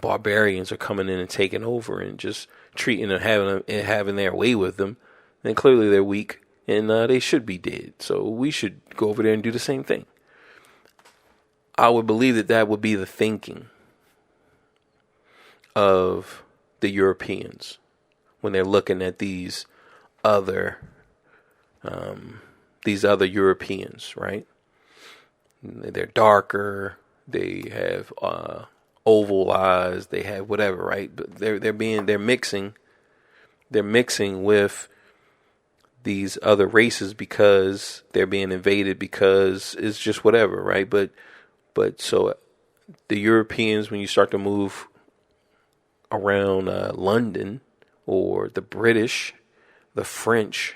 barbarians are coming in and taking over and just treating and having their way with them, then clearly they're weak and they should be dead. So we should go over there and do the same thing. I would believe that would be the thinking of the Europeans when they're looking at these other Europeans, right? They're darker. They have oval eyes. They have whatever, right? But they're mixing with these other races because they're being invaded, because it's just whatever, right? But so the Europeans, when you start to move around London, or the British, the French,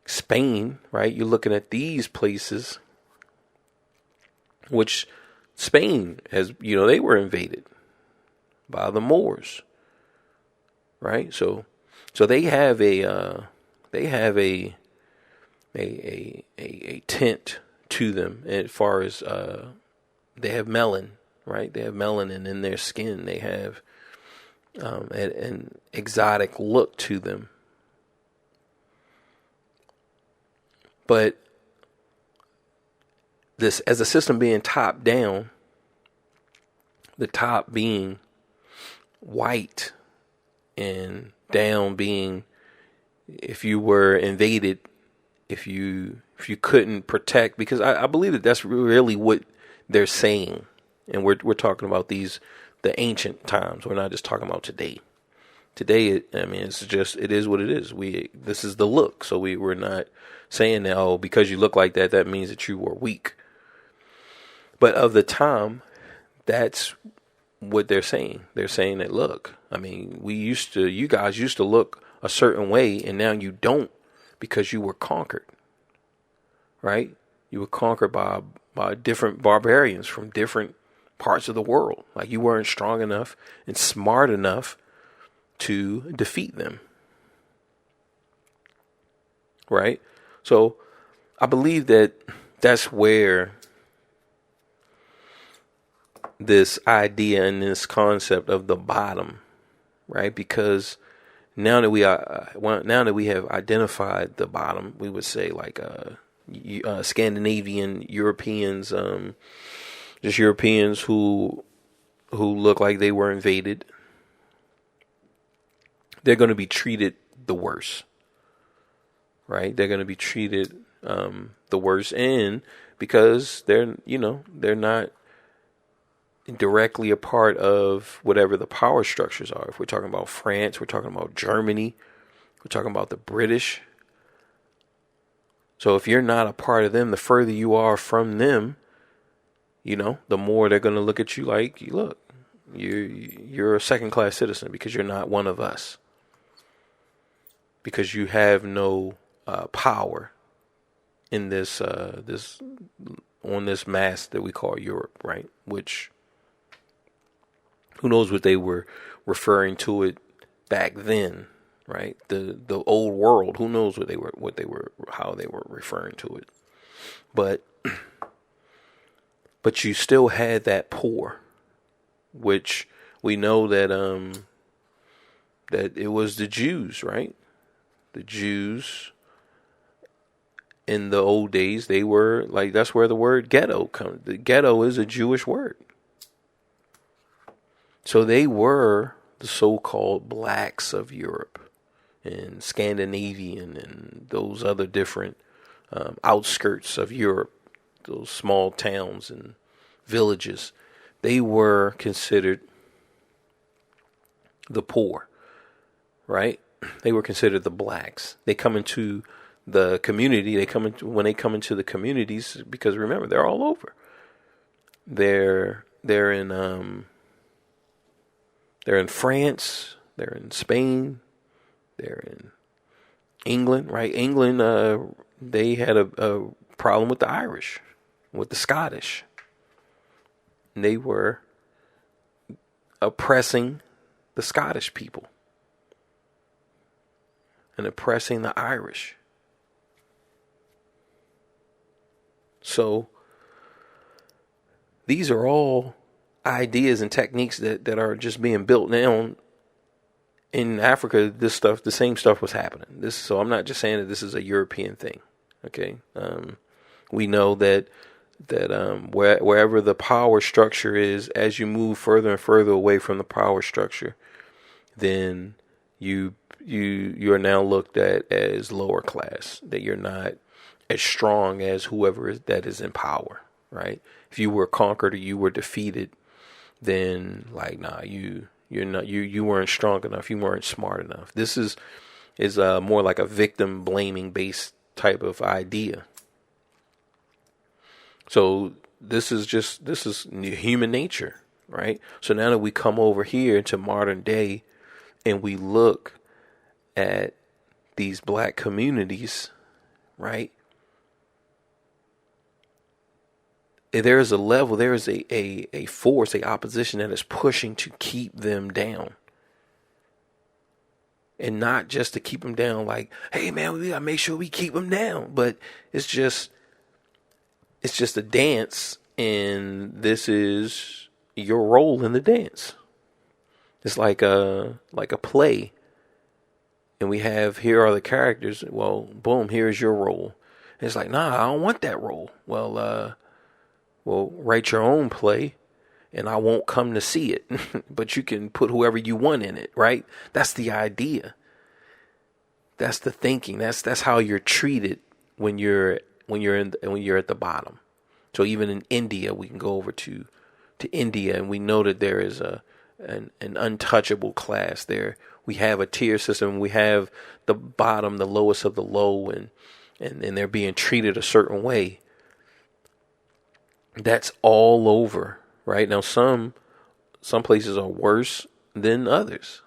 Spain, right? You're looking at these places, which Spain has, they were invaded by the Moors, right? So they have a tint to them as far as they have melanin, right? They have melanin in their skin. They have an exotic look to them. But this, as a system being top down, the top being white and down being, if you were invaded, if you couldn't protect, because I believe that's really what they're saying. And we're talking about the ancient times. We're not just talking about today. Today, it is what it is. This is the look. So we're not saying that, because you look like that, that means that you were weak. But of the time, that's what they're saying. They're saying that, look, you guys used to look a certain way, and now you don't, because you were conquered, right? You were conquered by different barbarians from different parts of the world. Like, you weren't strong enough and smart enough to defeat them, right? So I believe that's where this idea and this concept of the bottom, right? Because now that we have identified the bottom, we would say, like, Scandinavian Europeans, just Europeans who look like they were invaded, they're going to be treated the worst, right? They're going to be treated the worst, and because they're not directly a part of whatever the power structures are. If we're talking about France, we're talking about Germany, we're talking about the British. So if you're not a part of them, the further you are from them, the more they're going to look at you like, look, you're a second-class citizen because you're not one of us. Because you have no power in this on this mass that we call Europe, right? Which, who knows what they were referring to it back then, right? The old world. Who knows how they were referring to it. But you still had that poor, which we know that it was the Jews, right? The Jews in the old days, they were like, that's where the word ghetto comes. The ghetto is a Jewish word. So they were the so-called blacks of Europe and Scandinavian and those other different outskirts of Europe, those small towns and villages. They were considered the poor, right? They were considered the blacks. They come into the community. When they come into the communities, because remember, they're all over. They're in France, they're in Spain, they're in England, right? England, they had a problem with the Irish, with the Scottish. And they were oppressing the Scottish people and oppressing the Irish. So these are all ideas and techniques that are just being built now. In Africa, the same stuff was happening. So I'm not just saying that this is a European thing. Okay. We know that wherever the power structure is, as you move further and further away from the power structure, then you are now looked at as lower class, that you're not as strong as whoever that is in power, right? If you were conquered or you were defeated, then like, nah, you weren't strong enough, you weren't smart enough. This is more like a victim blaming based type of idea. So this is human nature, right? So now that we come over here to modern day and we look at these black communities, right? There is a level, there is a force, a opposition that is pushing to keep them down. And not just to keep them down like, hey man, we gotta make sure we keep them down. But it's just a dance, and this is your role in the dance. It's like a play. And here are the characters. Well, boom, here's your role. And it's like, nah, I don't want that role. Well, write your own play, and I won't come to see it. But you can put whoever you want in it, right? That's the idea. That's the thinking. That's how you're treated when you're at the bottom. So even in India, we can go over to India, and we know that there is an untouchable class there. We have a tier system. We have the bottom, the lowest of the low, and they're being treated a certain way. That's all over, right? Now, some places are worse than others.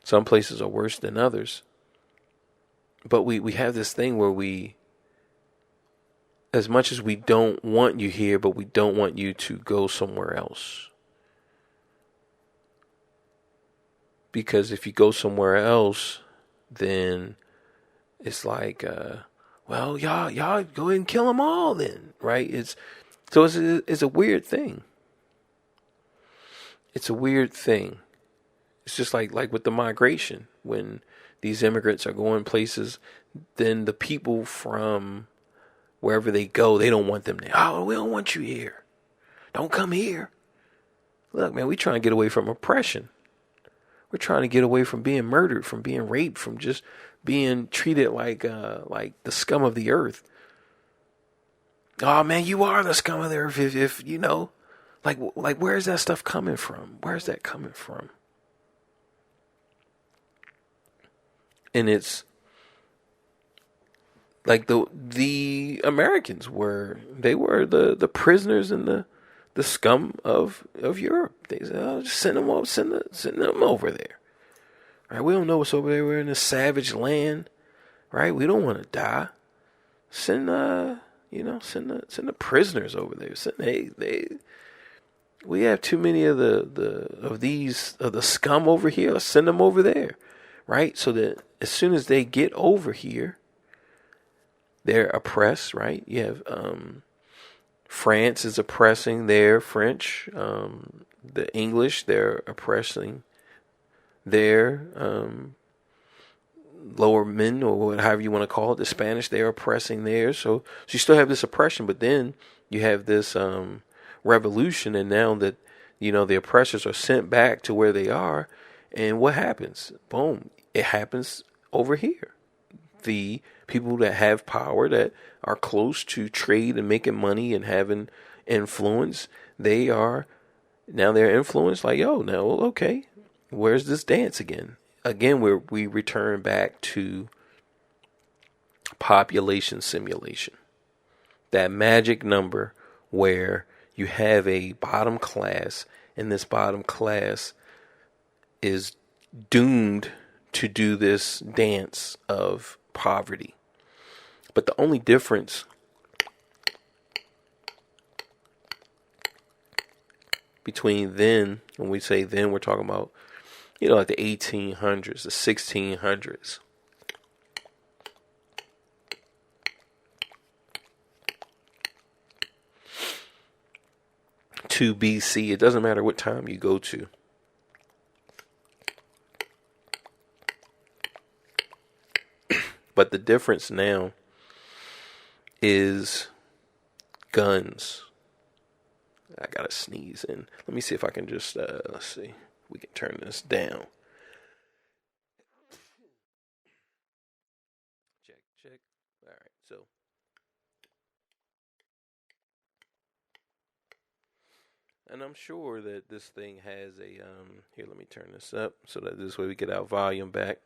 Some places are worse than others. But we have this thing where as much as we don't want you here, but we don't want you to go somewhere else. Because if you go somewhere else, then it's like, well, y'all go ahead and kill them all then, right? It's a weird thing. It's a weird thing. It's just like with the migration, when these immigrants are going places, then the people from wherever they go, they don't want them there. Oh, we don't want you here. Don't come here. Look, man, we trying to get away from oppression. We're trying to get away from being murdered, from being raped, from just being treated like the scum of the earth. Oh man, you are the scum of the earth. If you know, like where's that stuff coming from? Where's that coming from? And it's like the Americans were the prisoners and the scum of Europe. They said, oh, just send them over there. Right? We don't know what's over there. We're in a savage land, right? We don't want to die. Send the prisoners over there. We have too many of the scum over here. Let's send them over there, right? So that as soon as they get over here, they're oppressed, right? You have France is oppressing their French, the English, they're oppressing their lower men, or however you want to call it. The Spanish, they're oppressing theirs. So you still have this oppression, but then you have this revolution, and now that the oppressors are sent back to where they are, and what happens? Boom! It happens over here. The people that have power, that are close to trade and making money and having influence, they're influenced. Like, yo, now okay, where's this dance again? Again, we return back to population simulation. That magic number where you have a bottom class, and this bottom class is doomed to do this dance of poverty. But the only difference between then, when we say then, we're talking about, like the 1800s, the 1600s. To BC, it doesn't matter what time you go to. But the difference now is guns. I gotta sneeze in. Let me see if I can just, let's see. We can turn this down. Check. All right, so. And I'm sure that this thing has a, here, let me turn this up so that this way we get our volume back.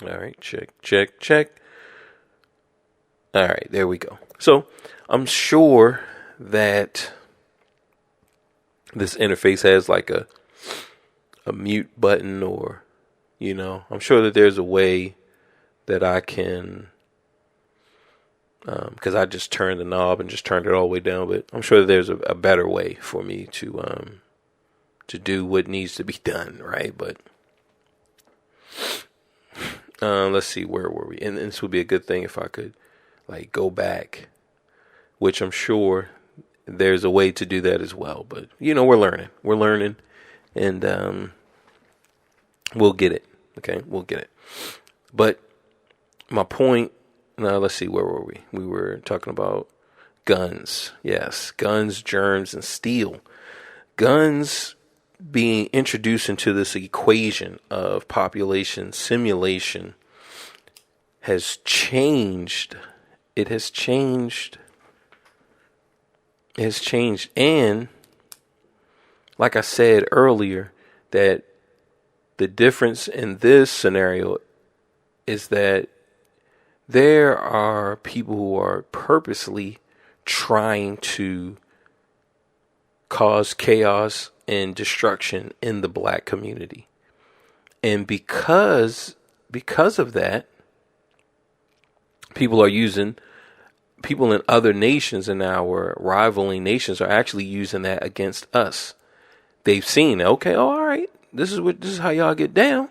All right, check. All right, there we go. So I'm sure that this interface has like a mute button, or, I'm sure that there's a way that I can, because I just turned the knob and just turned it all the way down, but I'm sure that there's a better way for me to do what needs to be done, right? But let's see, where were we? And this would be a good thing if I could like go back, which I'm sure there's a way to do that as well. But we're learning, and we'll get it. Okay, we'll get it. But my point. Now let's see, where were we? We were talking about guns. Yes, guns, germs, and steel. Guns being introduced into this equation of population simulation has changed. It has changed. And like I said earlier, that the difference in this scenario is that there are people who are purposely trying to cause chaos and destruction in the black community. And because of that, people in other nations, and our rivaling nations, are actually using that against us. They've seen, okay, all right, this is how y'all get down.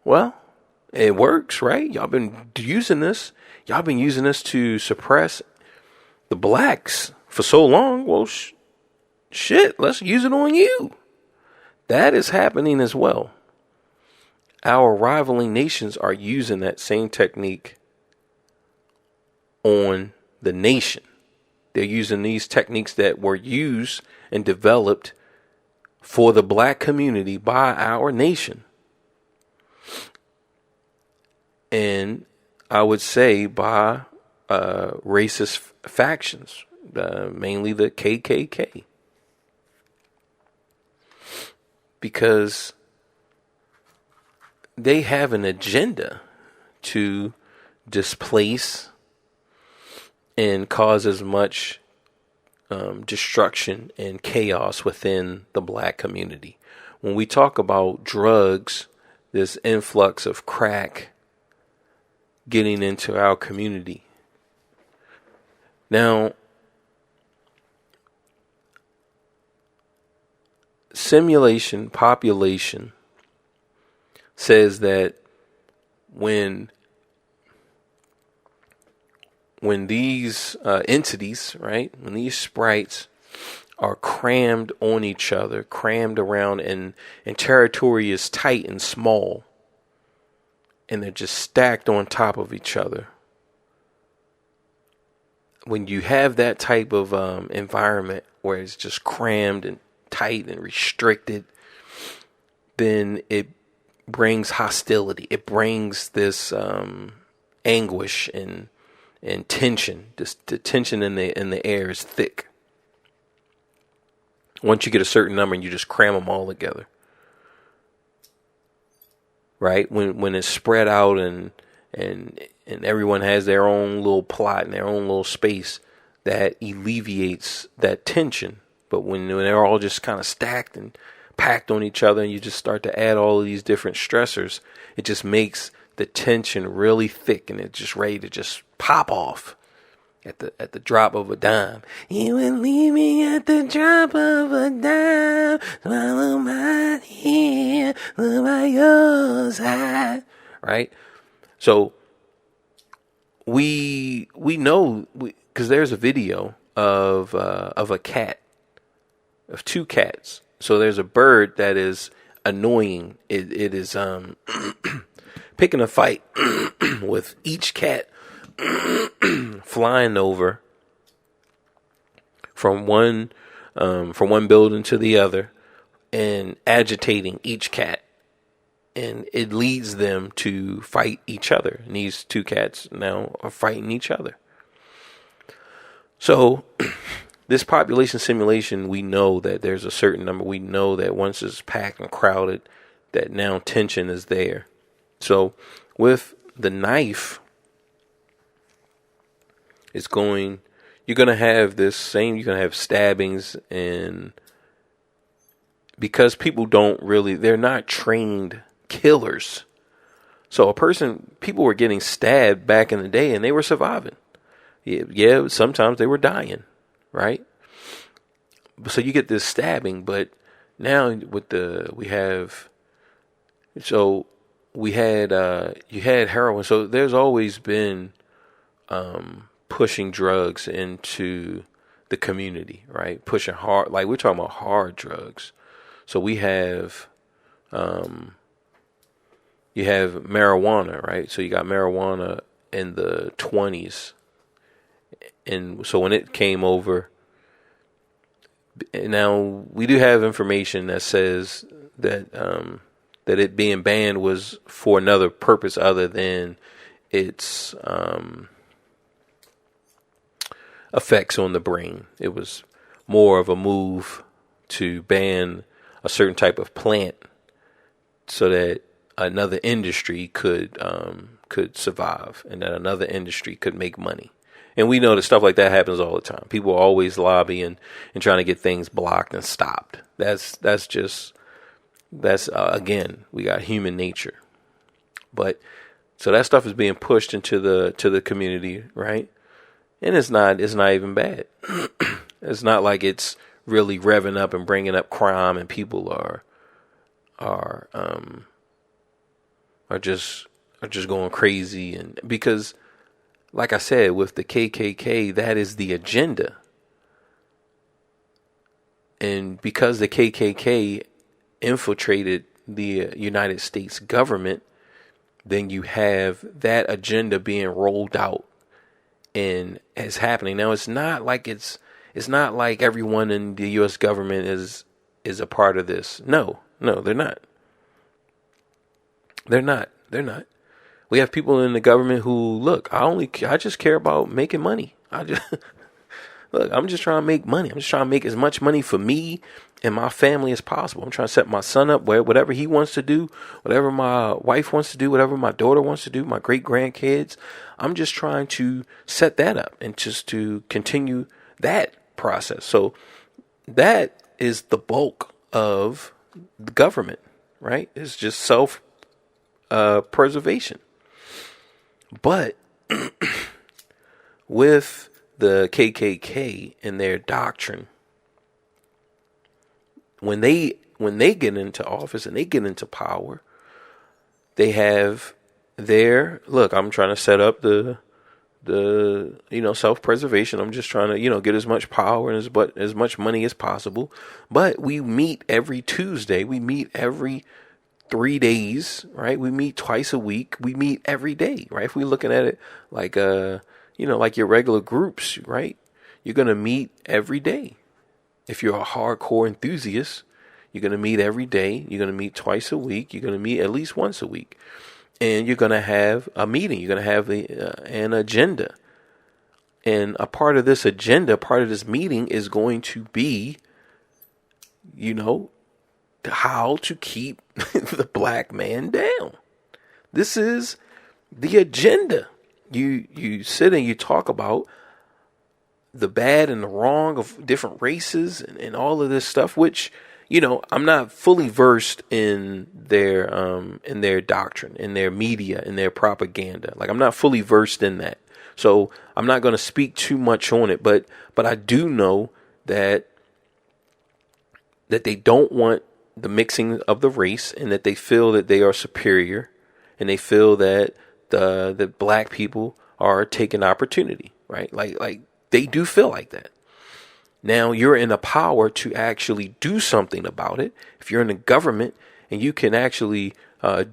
Well, it works, right? Y'all been using this. Y'all been using this to suppress the blacks for so long. Well, shit, let's use it on you. That is happening as well. Our rivaling nations are using that same technique on the nation. They're using these techniques that were used and developed for the black community by our nation. And I would say by racist factions, mainly the KKK. Because they have an agenda to displace and cause as much destruction and chaos within the black community. When we talk about drugs, this influx of crack getting into our community. Now, simulation population says that when these entities, right, when these sprites are crammed on each other, crammed around, and territory is tight and small, and they're just stacked on top of each other. When you have that type of environment where it's just crammed and tight and restricted, then it brings hostility. It brings this anguish and tension. The tension in the air is thick. Once you get a certain number, and you just cram them all together. Right? When it's spread out and and everyone has their own little plot and their own little space that alleviates that tension. But when they're all just kind of stacked and packed on each other, and you just start to add all of these different stressors, it just makes the tension really thick, and it's just ready to just pop off at the drop of a dime. You would leave me at the drop of a dime. Swallow my hand, look by your side. Right? So we know, because there's a video of a cat, of two cats. So there's a bird that is annoying. It is picking a fight with each cat flying over from one building to the other and agitating each cat, and it leads them to fight each other. And these two cats now are fighting each other. So this population simulation, we know that there's a certain number. We know that once it's packed and crowded, that now tension is there. So with the knife, you're going to have you're going to have stabbings, and because people they're not trained killers. So people were getting stabbed back in the day and they were surviving. Yeah, sometimes they were dying, right? So you get this stabbing, but now you had heroin. So there's always been pushing drugs into the community, right? Pushing hard, like we're talking about hard drugs. So you have marijuana, right? So you got marijuana in the 20s. And so when it came over, now we do have information that says that that it being banned was for another purpose other than its effects on the brain. It was more of a move to ban a certain type of plant so that another industry could survive, and that another industry could make money. And we know that stuff like that happens all the time. People are always lobbying and trying to get things blocked and stopped. That's again, we got human nature. But so that stuff is being pushed into the community, right? And it's not even bad. It's not like it's really revving up and bringing up crime, and people are just going crazy. And because, like I said, with the KKK, that is the agenda. And because the KKK infiltrated the United States government, then you have that agenda being rolled out and is happening. Now, it's not like everyone in the U.S. government is a part of this. No, they're not. They're not. We have people in the government who, look, I just care about making money. I'm just trying to make money. I'm just trying to make as much money for me and my family as possible. I'm trying to set my son up where whatever he wants to do, whatever my wife wants to do, whatever my daughter wants to do, my great grandkids. I'm just trying to set that up and just to continue that process. So that is the bulk of the government, right? It's just self-preservation. But with the KKK and their doctrine, when they get into office and they get into power, they have look, I'm trying to set up the self-preservation. I'm just trying to, get as much power and as much money as possible. But we meet every Tuesday. We meet every 3 days, right? We meet twice a week. We meet every day, right? If we're looking at it like like your regular groups, right? You're going to meet every day. If you're a hardcore enthusiast, you're going to meet every day. You're going to meet twice a week. You're going to meet at least once a week. And you're going to have a meeting. You're going to have an agenda. And a part of this agenda, part of this meeting is going to be, how to keep the black man down. This is the agenda. you sit and you talk about the bad and the wrong of different races and all of this stuff, which, I'm not fully versed in their doctrine, in their media, in their propaganda. Like, I'm not fully versed in that. So I'm not going to speak too much on it, but I do know that they don't want the mixing of the race, and that they feel that they are superior, and they feel that the black people are taking opportunity, right? Like they do feel like that. Now you're in a power to actually do something about it. If you're in the government and you can actually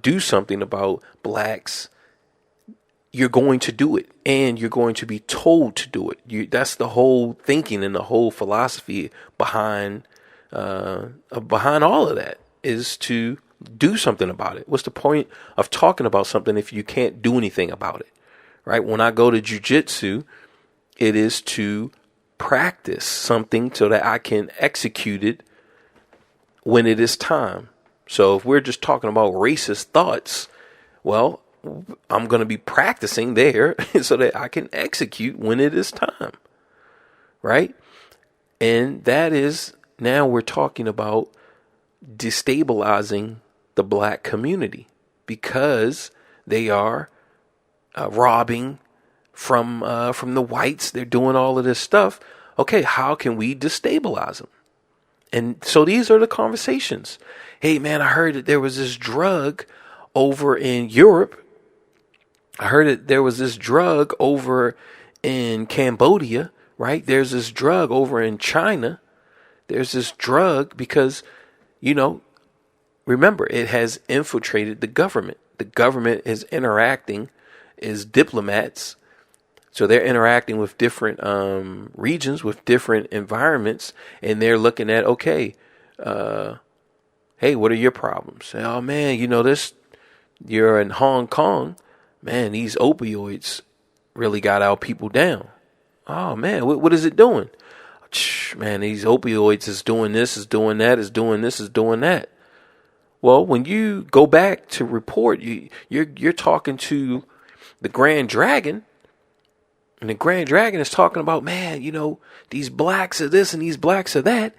do something about blacks, you're going to do it, and you're going to be told to do it. That's the whole thinking and the whole philosophy behind all of that, is to do something about it. What's the point of talking about something if you can't do anything about it, right? When I go to jujitsu, it is to practice something so that I can execute it when it is time. So if we're just talking about racist thoughts, well, I'm going to be practicing there so that I can execute when it is time, right? And that is, now we're talking about destabilizing the black community, because they are robbing from the whites. They're doing all of this stuff. Okay, how can we destabilize them? And so these are the conversations. Hey, man, I heard that there was this drug over in Europe. I heard that there was this drug over in Cambodia, right? There's this drug over in China. There's this drug because, remember, it has infiltrated the government. The government is interacting, is diplomats. So they're interacting with different regions, with different environments, and they're looking at, okay, hey, what are your problems? Oh, man, you're in Hong Kong. Man, these opioids really got our people down. Oh, man, what is it doing? Man, these opioids is doing this, is doing that, is doing this, is doing that. Well, when you go back to report, you're talking to the Grand Dragon, and the Grand Dragon is talking about, man, these blacks are this and these blacks are that.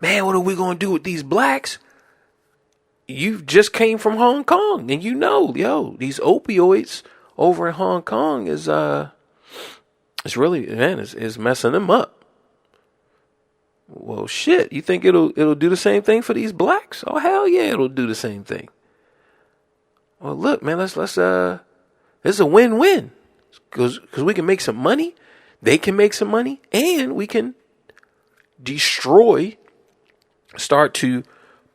Man, what are we going to do with these blacks? You just came from Hong Kong, and these opioids over in Hong Kong is it's really, man, it's messing them up. Well, shit, you think it'll do the same thing for these blacks? Oh, hell yeah, it'll do the same thing. Well, look, man, let's it's a win-win, because we can make some money, they can make some money, and we can start to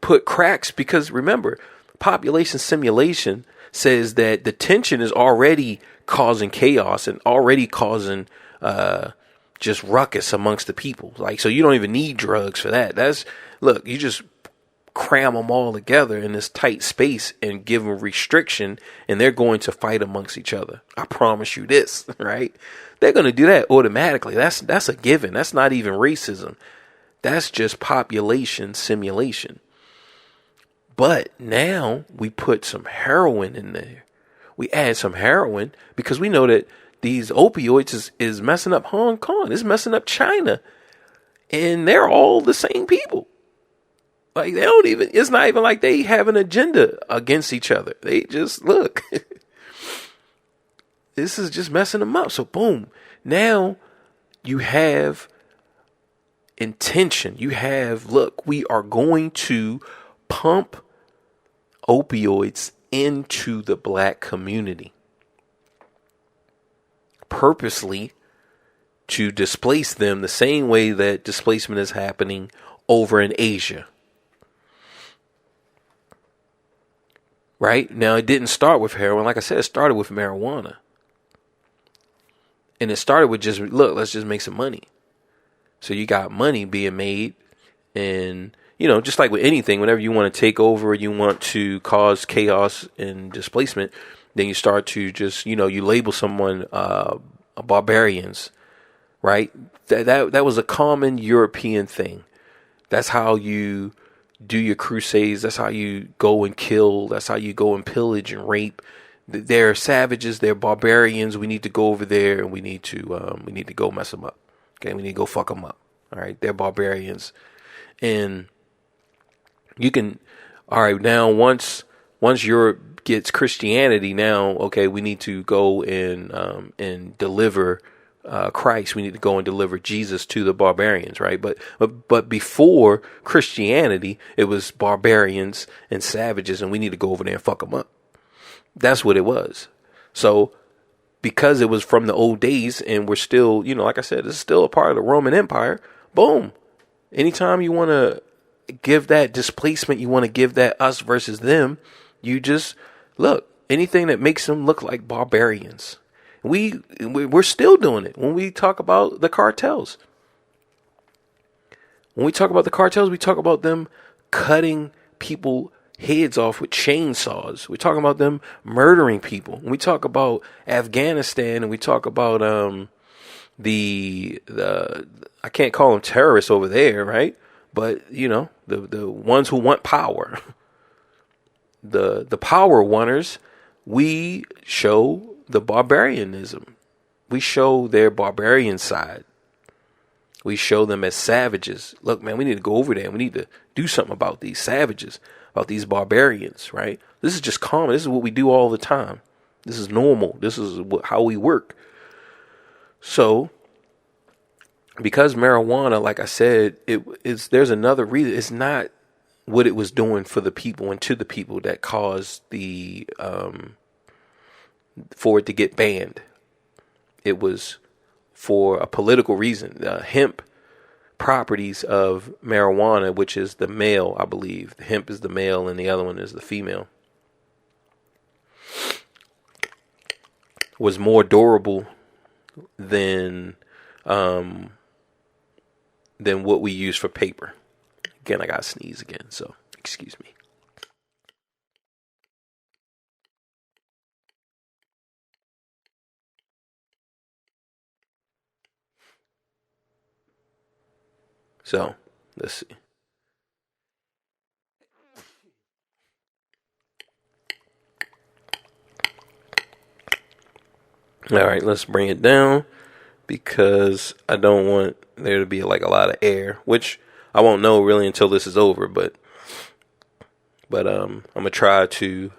put cracks, because remember, population simulation says that the tension is already causing chaos and already causing just ruckus amongst the people. Like, so you don't even need drugs for that. Look, you just cram them all together in this tight space and give them restriction, and they're going to fight amongst each other. I promise you this, right? They're going to do that automatically. That's a given. That's not even racism. That's just population simulation. But now we put some heroin in there. We add some heroin because we know that these opioids is messing up Hong Kong. It's messing up China. And they're all the same people. Like, it's not even like they have an agenda against each other. They just, look, this is just messing them up. So boom, now you have intention. You have, look, we are going to pump opioids into the black community purposely to displace them the same way that displacement is happening over in Asia. Right? Now, it didn't start with heroin. Like I said, it started with marijuana. And it started with just, look, let's just make some money. So you got money being made, and just like with anything, whenever you want to take over, you want to cause chaos and displacement, then you start to just, you label someone barbarians, right? That was a common European thing. That's how you do your crusades. That's how you go and kill. That's how you go and pillage and rape. they're savages, they're barbarians. We need to go over there and we need to go mess them up. Okay, we need to go fuck them up. All right, they're barbarians, and you can. All right, now once Europe gets Christianity, now okay, we need to go and deliver Christ. We need to go and deliver Jesus to the barbarians, right? But before Christianity, it was barbarians and savages, and we need to go over there and fuck them up. That's what it was. So because it was from the old days, and we're still, like I said, this is still a part of the Roman Empire. Boom. Anytime you want to give that displacement, you want to give that us versus them, you just look, anything that makes them look like barbarians. We're still doing it when we talk about the cartels. When we talk about the cartels, we talk about them cutting people heads off with chainsaws. We're talking about them murdering people. When we talk about Afghanistan and we talk about the I can't call them terrorists over there, right? But the ones who want power, the power wanters, we show the barbarianism. We show their barbarian side. We show them as savages. Look, man, we need to go over there. We need to do something about these savages, about these barbarians, right? This is just common. This is what we do all the time. This is normal. This is how we work. So, because marijuana, like I said, there's another reason. It's not what it was doing for the people and to the people that caused the for it to get banned. It was for a political reason. The hemp properties of marijuana, which is the male, I believe. The hemp is the male and the other one is the female, was more durable than what we use for paper. Again, I got to sneeze again, so excuse me. So, let's see. All right, let's bring it down because I don't want there to be like a lot of air, which I won't know really until this is over, but I'm gonna try to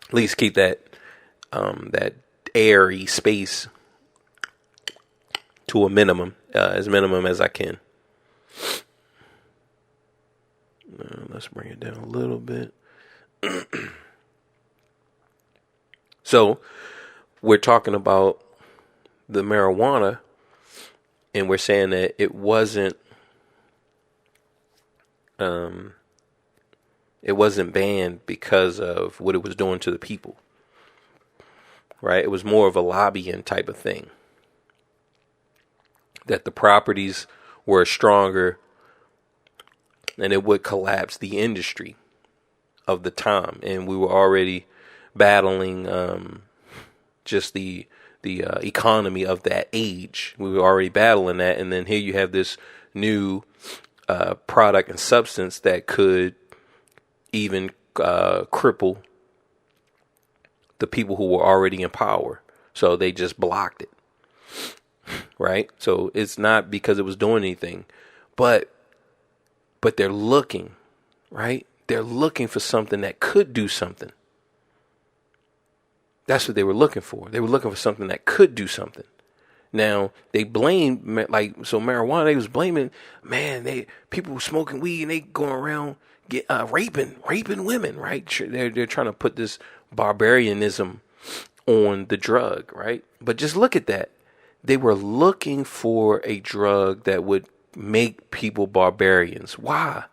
at least keep that airy space to a minimum, as minimum as I can. Let's bring it down a little bit. So we're talking about the marijuana, and we're saying that it wasn't banned because of what it was doing to the people, right? It was more of a lobbying type of thing, that the properties were stronger and it would collapse the industry of the time. And we were already battling just the economy of that age. We were already battling that. And then here you have this new product and substance that could even cripple the people who were already in power. So they just blocked it. Right? So it's not because it was doing anything, but they're looking, right? They're looking for something that could do something. That's what they were looking for. They were looking for something that could do something. Now they blamed marijuana. They was blaming, man. People smoking weed and they going around raping women, right? They're trying to put this barbarianism on the drug, right? But just look at that. They were looking for a drug that would make people barbarians. Why?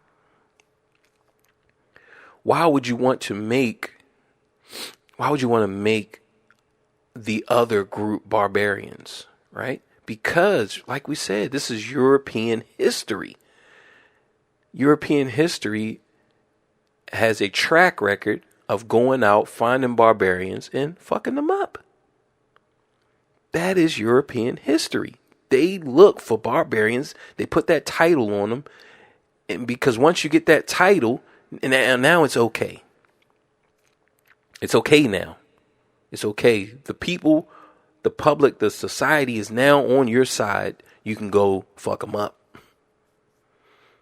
Why would you want to make the other group barbarians, right? Because, like we said, this is European history. European history has a track record of going out, finding barbarians, and fucking them up. That is European history. They look for barbarians. They put that title on them. And because once you get that title, and now it's okay. It's okay now. It's okay. The people, the public, the society is now on your side. You can go fuck them up.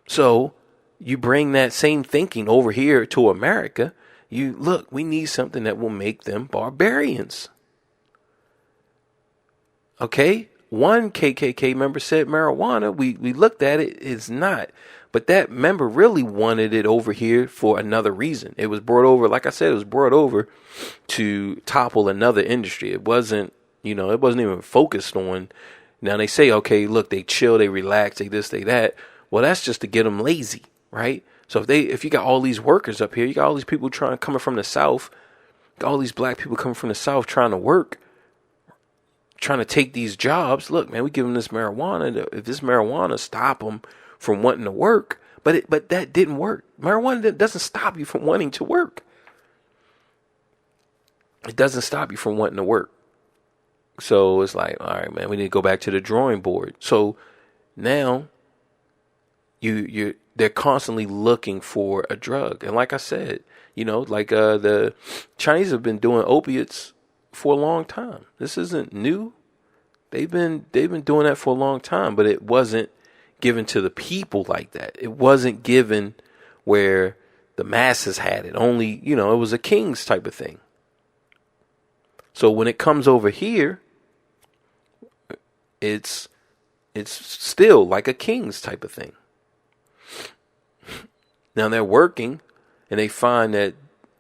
So you bring that same thinking over here to America. You look, we need something that will make them barbarians. Okay? One KKK member said marijuana. We looked at it. It's not. But that member really wanted it over here for another reason. It was brought over, like I said, it was brought over to topple another industry. It wasn't, it wasn't even focused on. Now they say, okay, look, they chill, they relax, they this, they that. Well, that's just to get them lazy, right? So if you got all these workers up here, you got all these people coming from the South, got all these black people coming from the South trying to work, trying to take these jobs. Look, man, we give them this marijuana. If this marijuana stop them from wanting to work, but that didn't work. Marijuana doesn't stop you from wanting to work. It doesn't stop you from wanting to work. So it's like, all right, man, we need to go back to the drawing board. So now they're constantly looking for a drug. And like I said, the Chinese have been doing opiates for a long time. This isn't new. They've been doing that for a long time, but it wasn't given to the people like that. It wasn't given where the masses had it. Only, it was a king's type of thing. So when it comes over here, it's still like a king's type of thing. Now they're working and they find that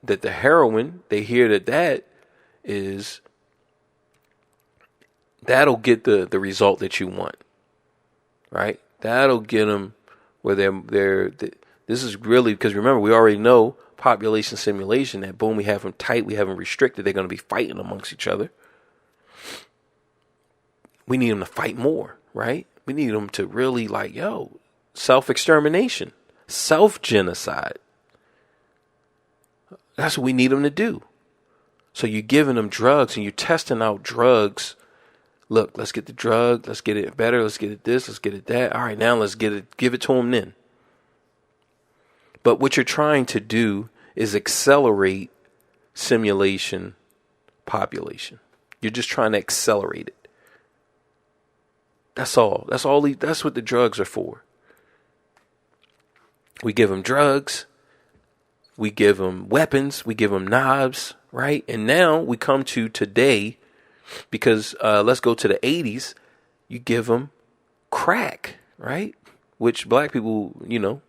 the heroin, they hear that that'll get the result that you want, right? That'll get them where this is really, because remember, we already know population simulation, that boom, we have them tight, we have them restricted, they're going to be fighting amongst each other. We need them to fight more, right? We need them to really self-extermination, self-genocide. That's what we need them to do. So you're giving them drugs and you're testing out drugs. Look, let's get the drug. Let's get it better. Let's get it this. Let's get it that. All right, now let's give it to them then. But what you're trying to do is accelerate simulation population. You're just trying to accelerate it. That's all. That's what the drugs are for. We give them drugs. We give them weapons. We give them knives, right? And now we come to today. Because let's go to the 80s, you give them crack, right? Which black people,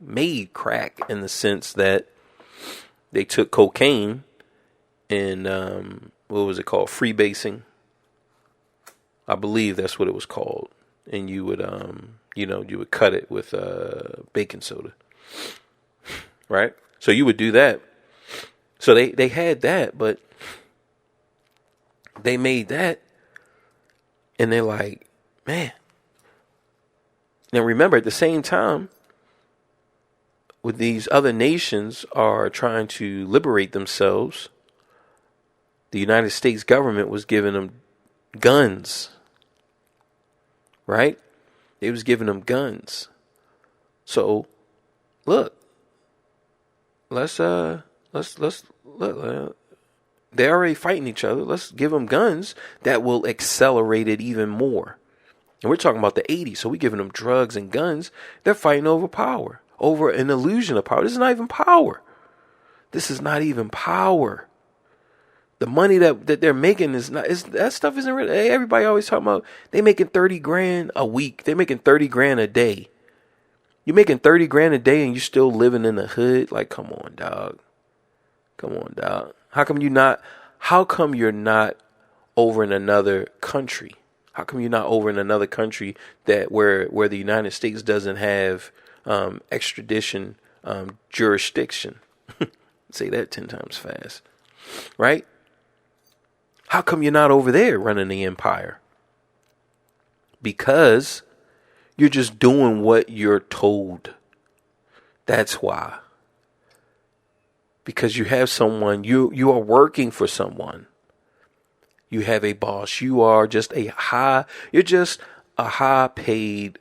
made crack in the sense that they took cocaine and, what was it called? Freebasing. I believe that's what it was called. And you would, you would cut it with baking soda, right? So you would do that. So they had that, but they made that, and they're like, man. Now remember, at the same time, when these other nations are trying to liberate themselves, the United States government was giving them guns, right? They was giving them guns. So, look, let's look. They're already fighting each other. Let's give them guns that will accelerate it even more. And we're talking about the 80s. So we're giving them drugs and guns. They're fighting over power, over an illusion of power. This is not even power. This is not even power. The money that they're making that stuff isn't real. Hey, everybody always talking about they making 30 grand a week. They're making 30 grand a day. You're making 30 grand a day and you're still living in the hood. Like, come on, dog. Come on, dog. How come you're not over in another country? How come you're not over in another country that where the United States doesn't have extradition jurisdiction? Say that 10 times fast, right? How come you're not over there running the empire? Because you're just doing what you're told. That's why. Because you have someone, you are working for someone. You have a boss. You're just a high paid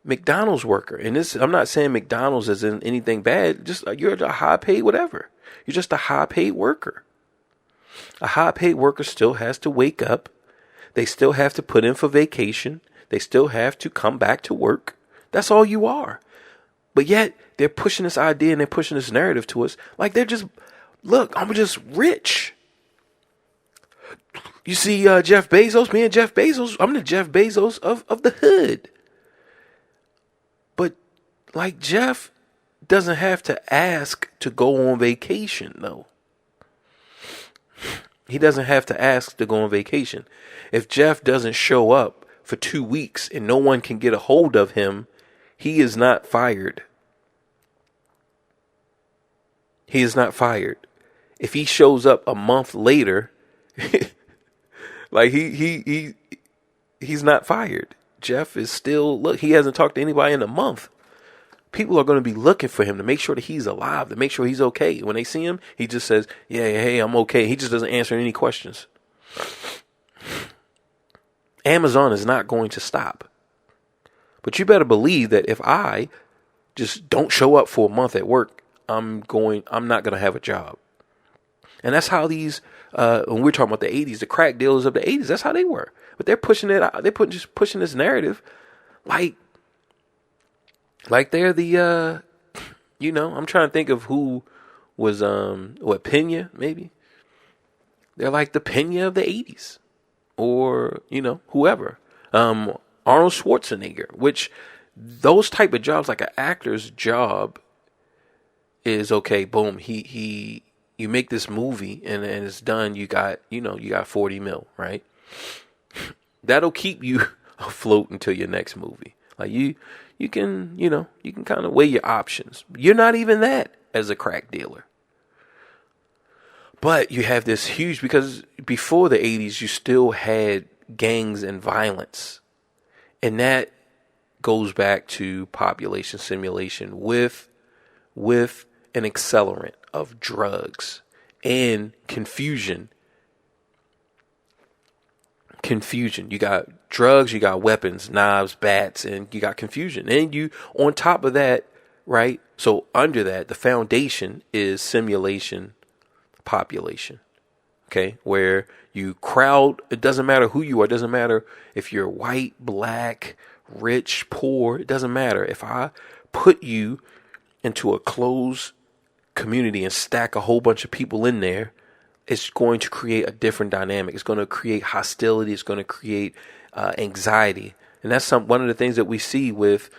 McDonald's worker. And I'm not saying McDonald's is in anything bad. Just you're a high paid whatever. You're just a high paid worker. A high paid worker still has to wake up. They still have to put in for vacation. They still have to come back to work. That's all you are. But yet they're pushing this idea and they're pushing this narrative to us like they're just, look, I'm just rich. You see Jeff Bezos, me and Jeff Bezos, I'm the Jeff Bezos of the hood. But like Jeff doesn't have to ask to go on vacation, though. He doesn't have to ask to go on vacation. If Jeff doesn't show up for 2 weeks and no one can get a hold of him, he is not fired. He is not fired. If he shows up a month later, like he's not fired. Jeff is still, look, he hasn't talked to anybody in a month. People are going to be looking for him to make sure that he's alive, to make sure he's okay. When they see him, he just says, yeah, hey, I'm okay. He just doesn't answer any questions. Amazon is not going to stop. But you better believe that if I just don't show up for a month at work, I'm not going to have a job. And that's how these, when we're talking about the 80s, the crack dealers of the 80s, that's how they were. But they're pushing it out. They're just pushing this narrative like they're the, I'm trying to think of who was, Pena, maybe. They're like the Pena of the 80s or, whoever. Arnold Schwarzenegger, which those type of jobs, like an actor's job is okay. Boom. You make this movie and it's done. You got 40 mil, right? That'll keep you afloat until your next movie. Like you can kind of weigh your options. You're not even that as a crack dealer. But you have this huge, because before the 80s, you still had gangs and violence. And that goes back to population simulation with an accelerant of drugs and confusion. You got drugs, you got weapons, knives, bats, and you got confusion. And you, on top of that, right? So under that, the foundation is simulation population. Okay. Where you crowd, it doesn't matter who you are. It doesn't matter if you're white, black, rich, poor. It doesn't matter. If I put you into a closed community and stack a whole bunch of people in there, it's going to create a different dynamic. It's going to create hostility. It's going to create anxiety. And that's one of the things that we see with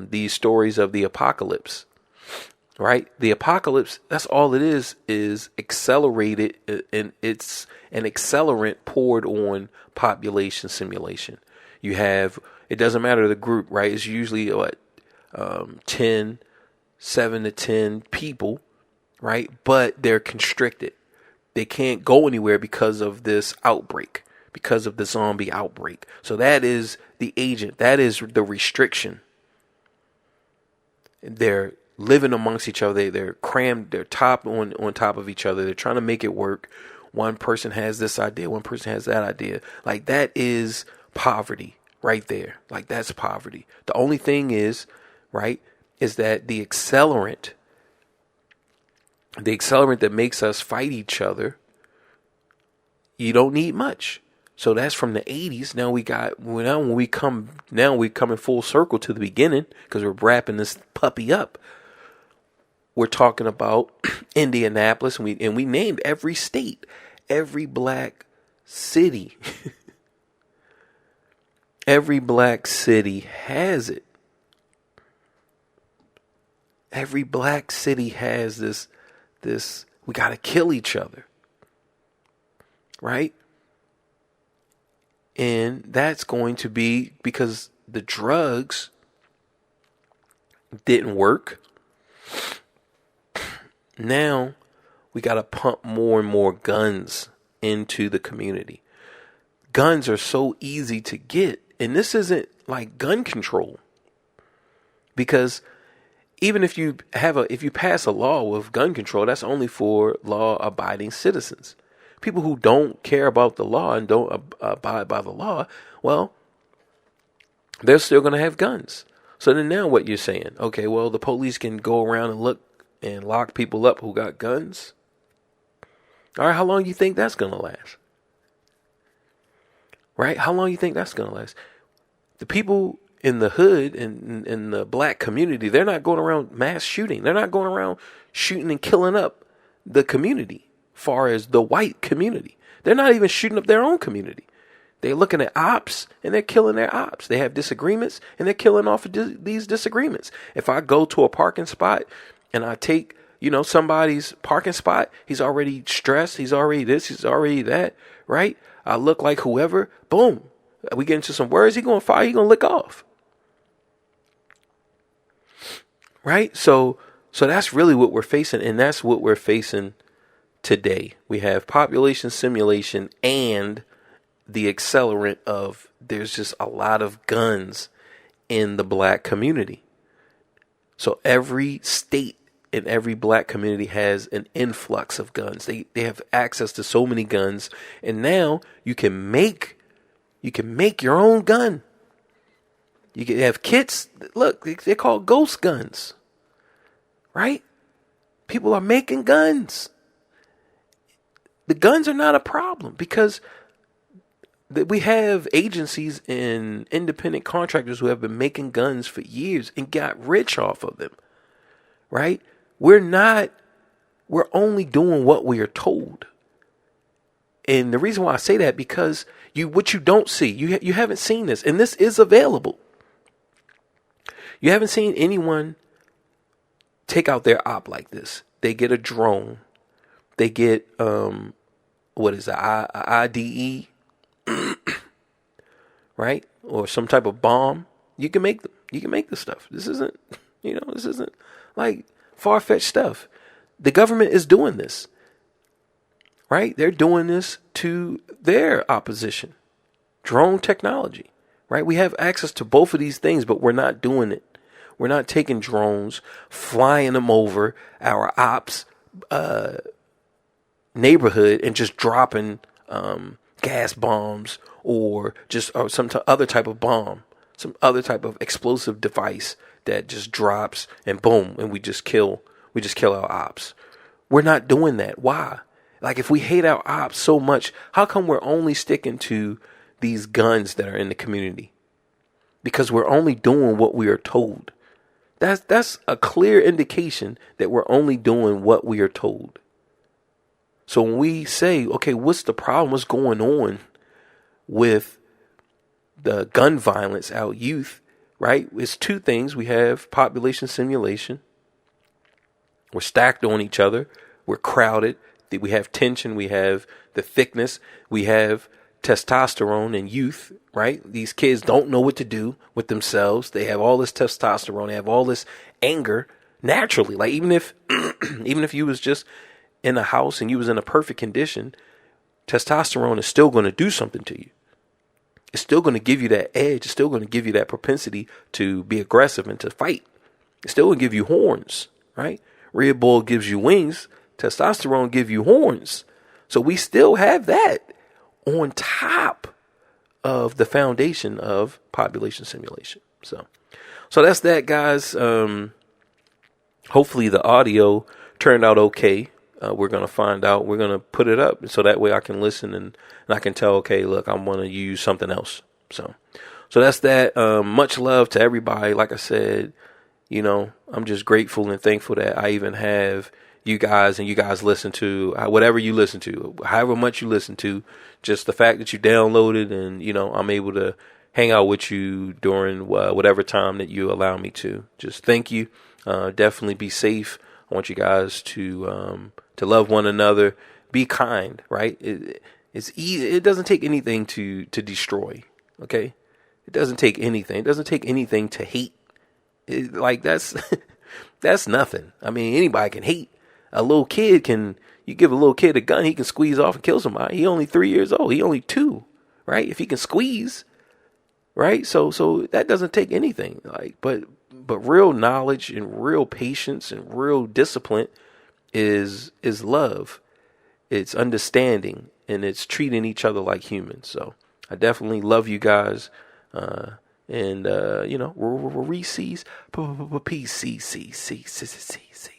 these stories of the apocalypse, right? The apocalypse, that's all it is accelerated, and it's an accelerant poured on population simulation. You have, it doesn't matter the group, right? It's usually 7 to 10 people, right? But they're constricted. They can't go anywhere because of this outbreak, because of the zombie outbreak. So that is the agent. That is the restriction. They're living amongst each other. They're crammed. They're on top of each other. They're trying to make it work. One person has this idea. One person has that idea. Like that is poverty right there. Like that's poverty. The only thing is, right, is that the accelerant that makes us fight each other, you don't need much. So that's from the 80s. Now we come in full circle to the beginning, because we're wrapping this puppy up. We're talking about Indianapolis, and we named every state, every black city. Every black city has it. Every black city has this, we got to kill each other. Right? And that's going to be because the drugs didn't work. Now we got to pump more and more guns into the community. Guns are so easy to get. And this isn't like gun control. Because even if you pass a law with gun control, that's only for law-abiding citizens. People who don't care about the law and don't abide by the law, well, they're still going to have guns. So then now what you're saying, okay, well, the police can go around and look and lock people up who got guns. All right, how long do you think that's going to last? Right? How long do you think that's going to last? The people in the hood and in the black community, they're not going around mass shooting. They're not going around shooting and killing up the community, far as the white community. They're not even shooting up their own community. They're looking at ops and they're killing their ops. They have disagreements and they're killing off of these disagreements. If I go to a parking spot and I take, somebody's parking spot, he's already stressed. He's already this, he's already that, right? I look like whoever, boom. We get into some words, he going to fire, he going to lick off. Right? So that's really what we're facing. And that's what we're facing today. We have population simulation and the accelerant of there's just a lot of guns in the black community. So every state in every black community has an influx of guns. They have access to so many guns. And now you can make your own gun. You can have kits. Look, they're called ghost guns. Right? People are making guns. The guns are not a problem because we have agencies and independent contractors who have been making guns for years and got rich off of them. Right? We're only doing what we are told. And the reason why I say that, because what you don't see, you haven't seen this, and this is available. You haven't seen anyone take out their op like this. They get a drone. They get, what is it, IDE, right? Or some type of bomb. You can make them. You can make this stuff. This isn't like far-fetched stuff. The government is doing this, right? They're doing this to their opposition. Drone technology, right? We have access to both of these things, but we're not doing it. We're not taking drones, flying them over our ops neighborhood and just dropping gas bombs or some other type of bomb, some other type of explosive device that just drops and boom, and we just kill our ops. We're not doing that. Why? Like, if we hate our ops so much, how come we're only sticking to these guns that are in the community? Because we're only doing what we are told. That's a clear indication that we're only doing what we are told. So when we say, okay, what's the problem? What's going on with the gun violence out youth, right? It's two things. We have population simulation. We're stacked on each other. We're crowded. We have tension. We have the thickness. We have testosterone in youth, right? These kids don't know what to do with themselves. They have all this testosterone. They have all this anger naturally. Like, even if you was just in a house and you was in a perfect condition, testosterone is still going to do something to you. It's still going to give you that edge. It's still going to give you that propensity to be aggressive and to fight. It's still going to give you horns, right? Red Bull gives you wings. Testosterone gives you horns. So we still have that on top of the foundation of population simulation. So that's that, guys. Hopefully the audio turned out okay. We're going to find out. We're going to put it up so that way I can listen and I can tell, okay, look, I'm going to use something else. So that's that. Much love to everybody. Like I said, I'm just grateful and thankful that I even have you guys, and you guys listen to whatever you listen to, however much you listen to, just the fact that you downloaded and, I'm able to hang out with you during whatever time that you allow me to. Just thank you. Definitely be safe. I want you guys to love one another, be kind, right? It's easy. It doesn't take anything to destroy. Okay. It doesn't take anything. It doesn't take anything to hate. That's nothing. I mean, anybody can hate. You give a little kid a gun, he can squeeze off and kill somebody. He only 3 years old. He only 2, right? If he can squeeze, right? So that doesn't take anything. But real knowledge and real patience and real discipline is love. It's understanding, and it's treating each other like humans. So I definitely love you guys. And Reese's, PCC.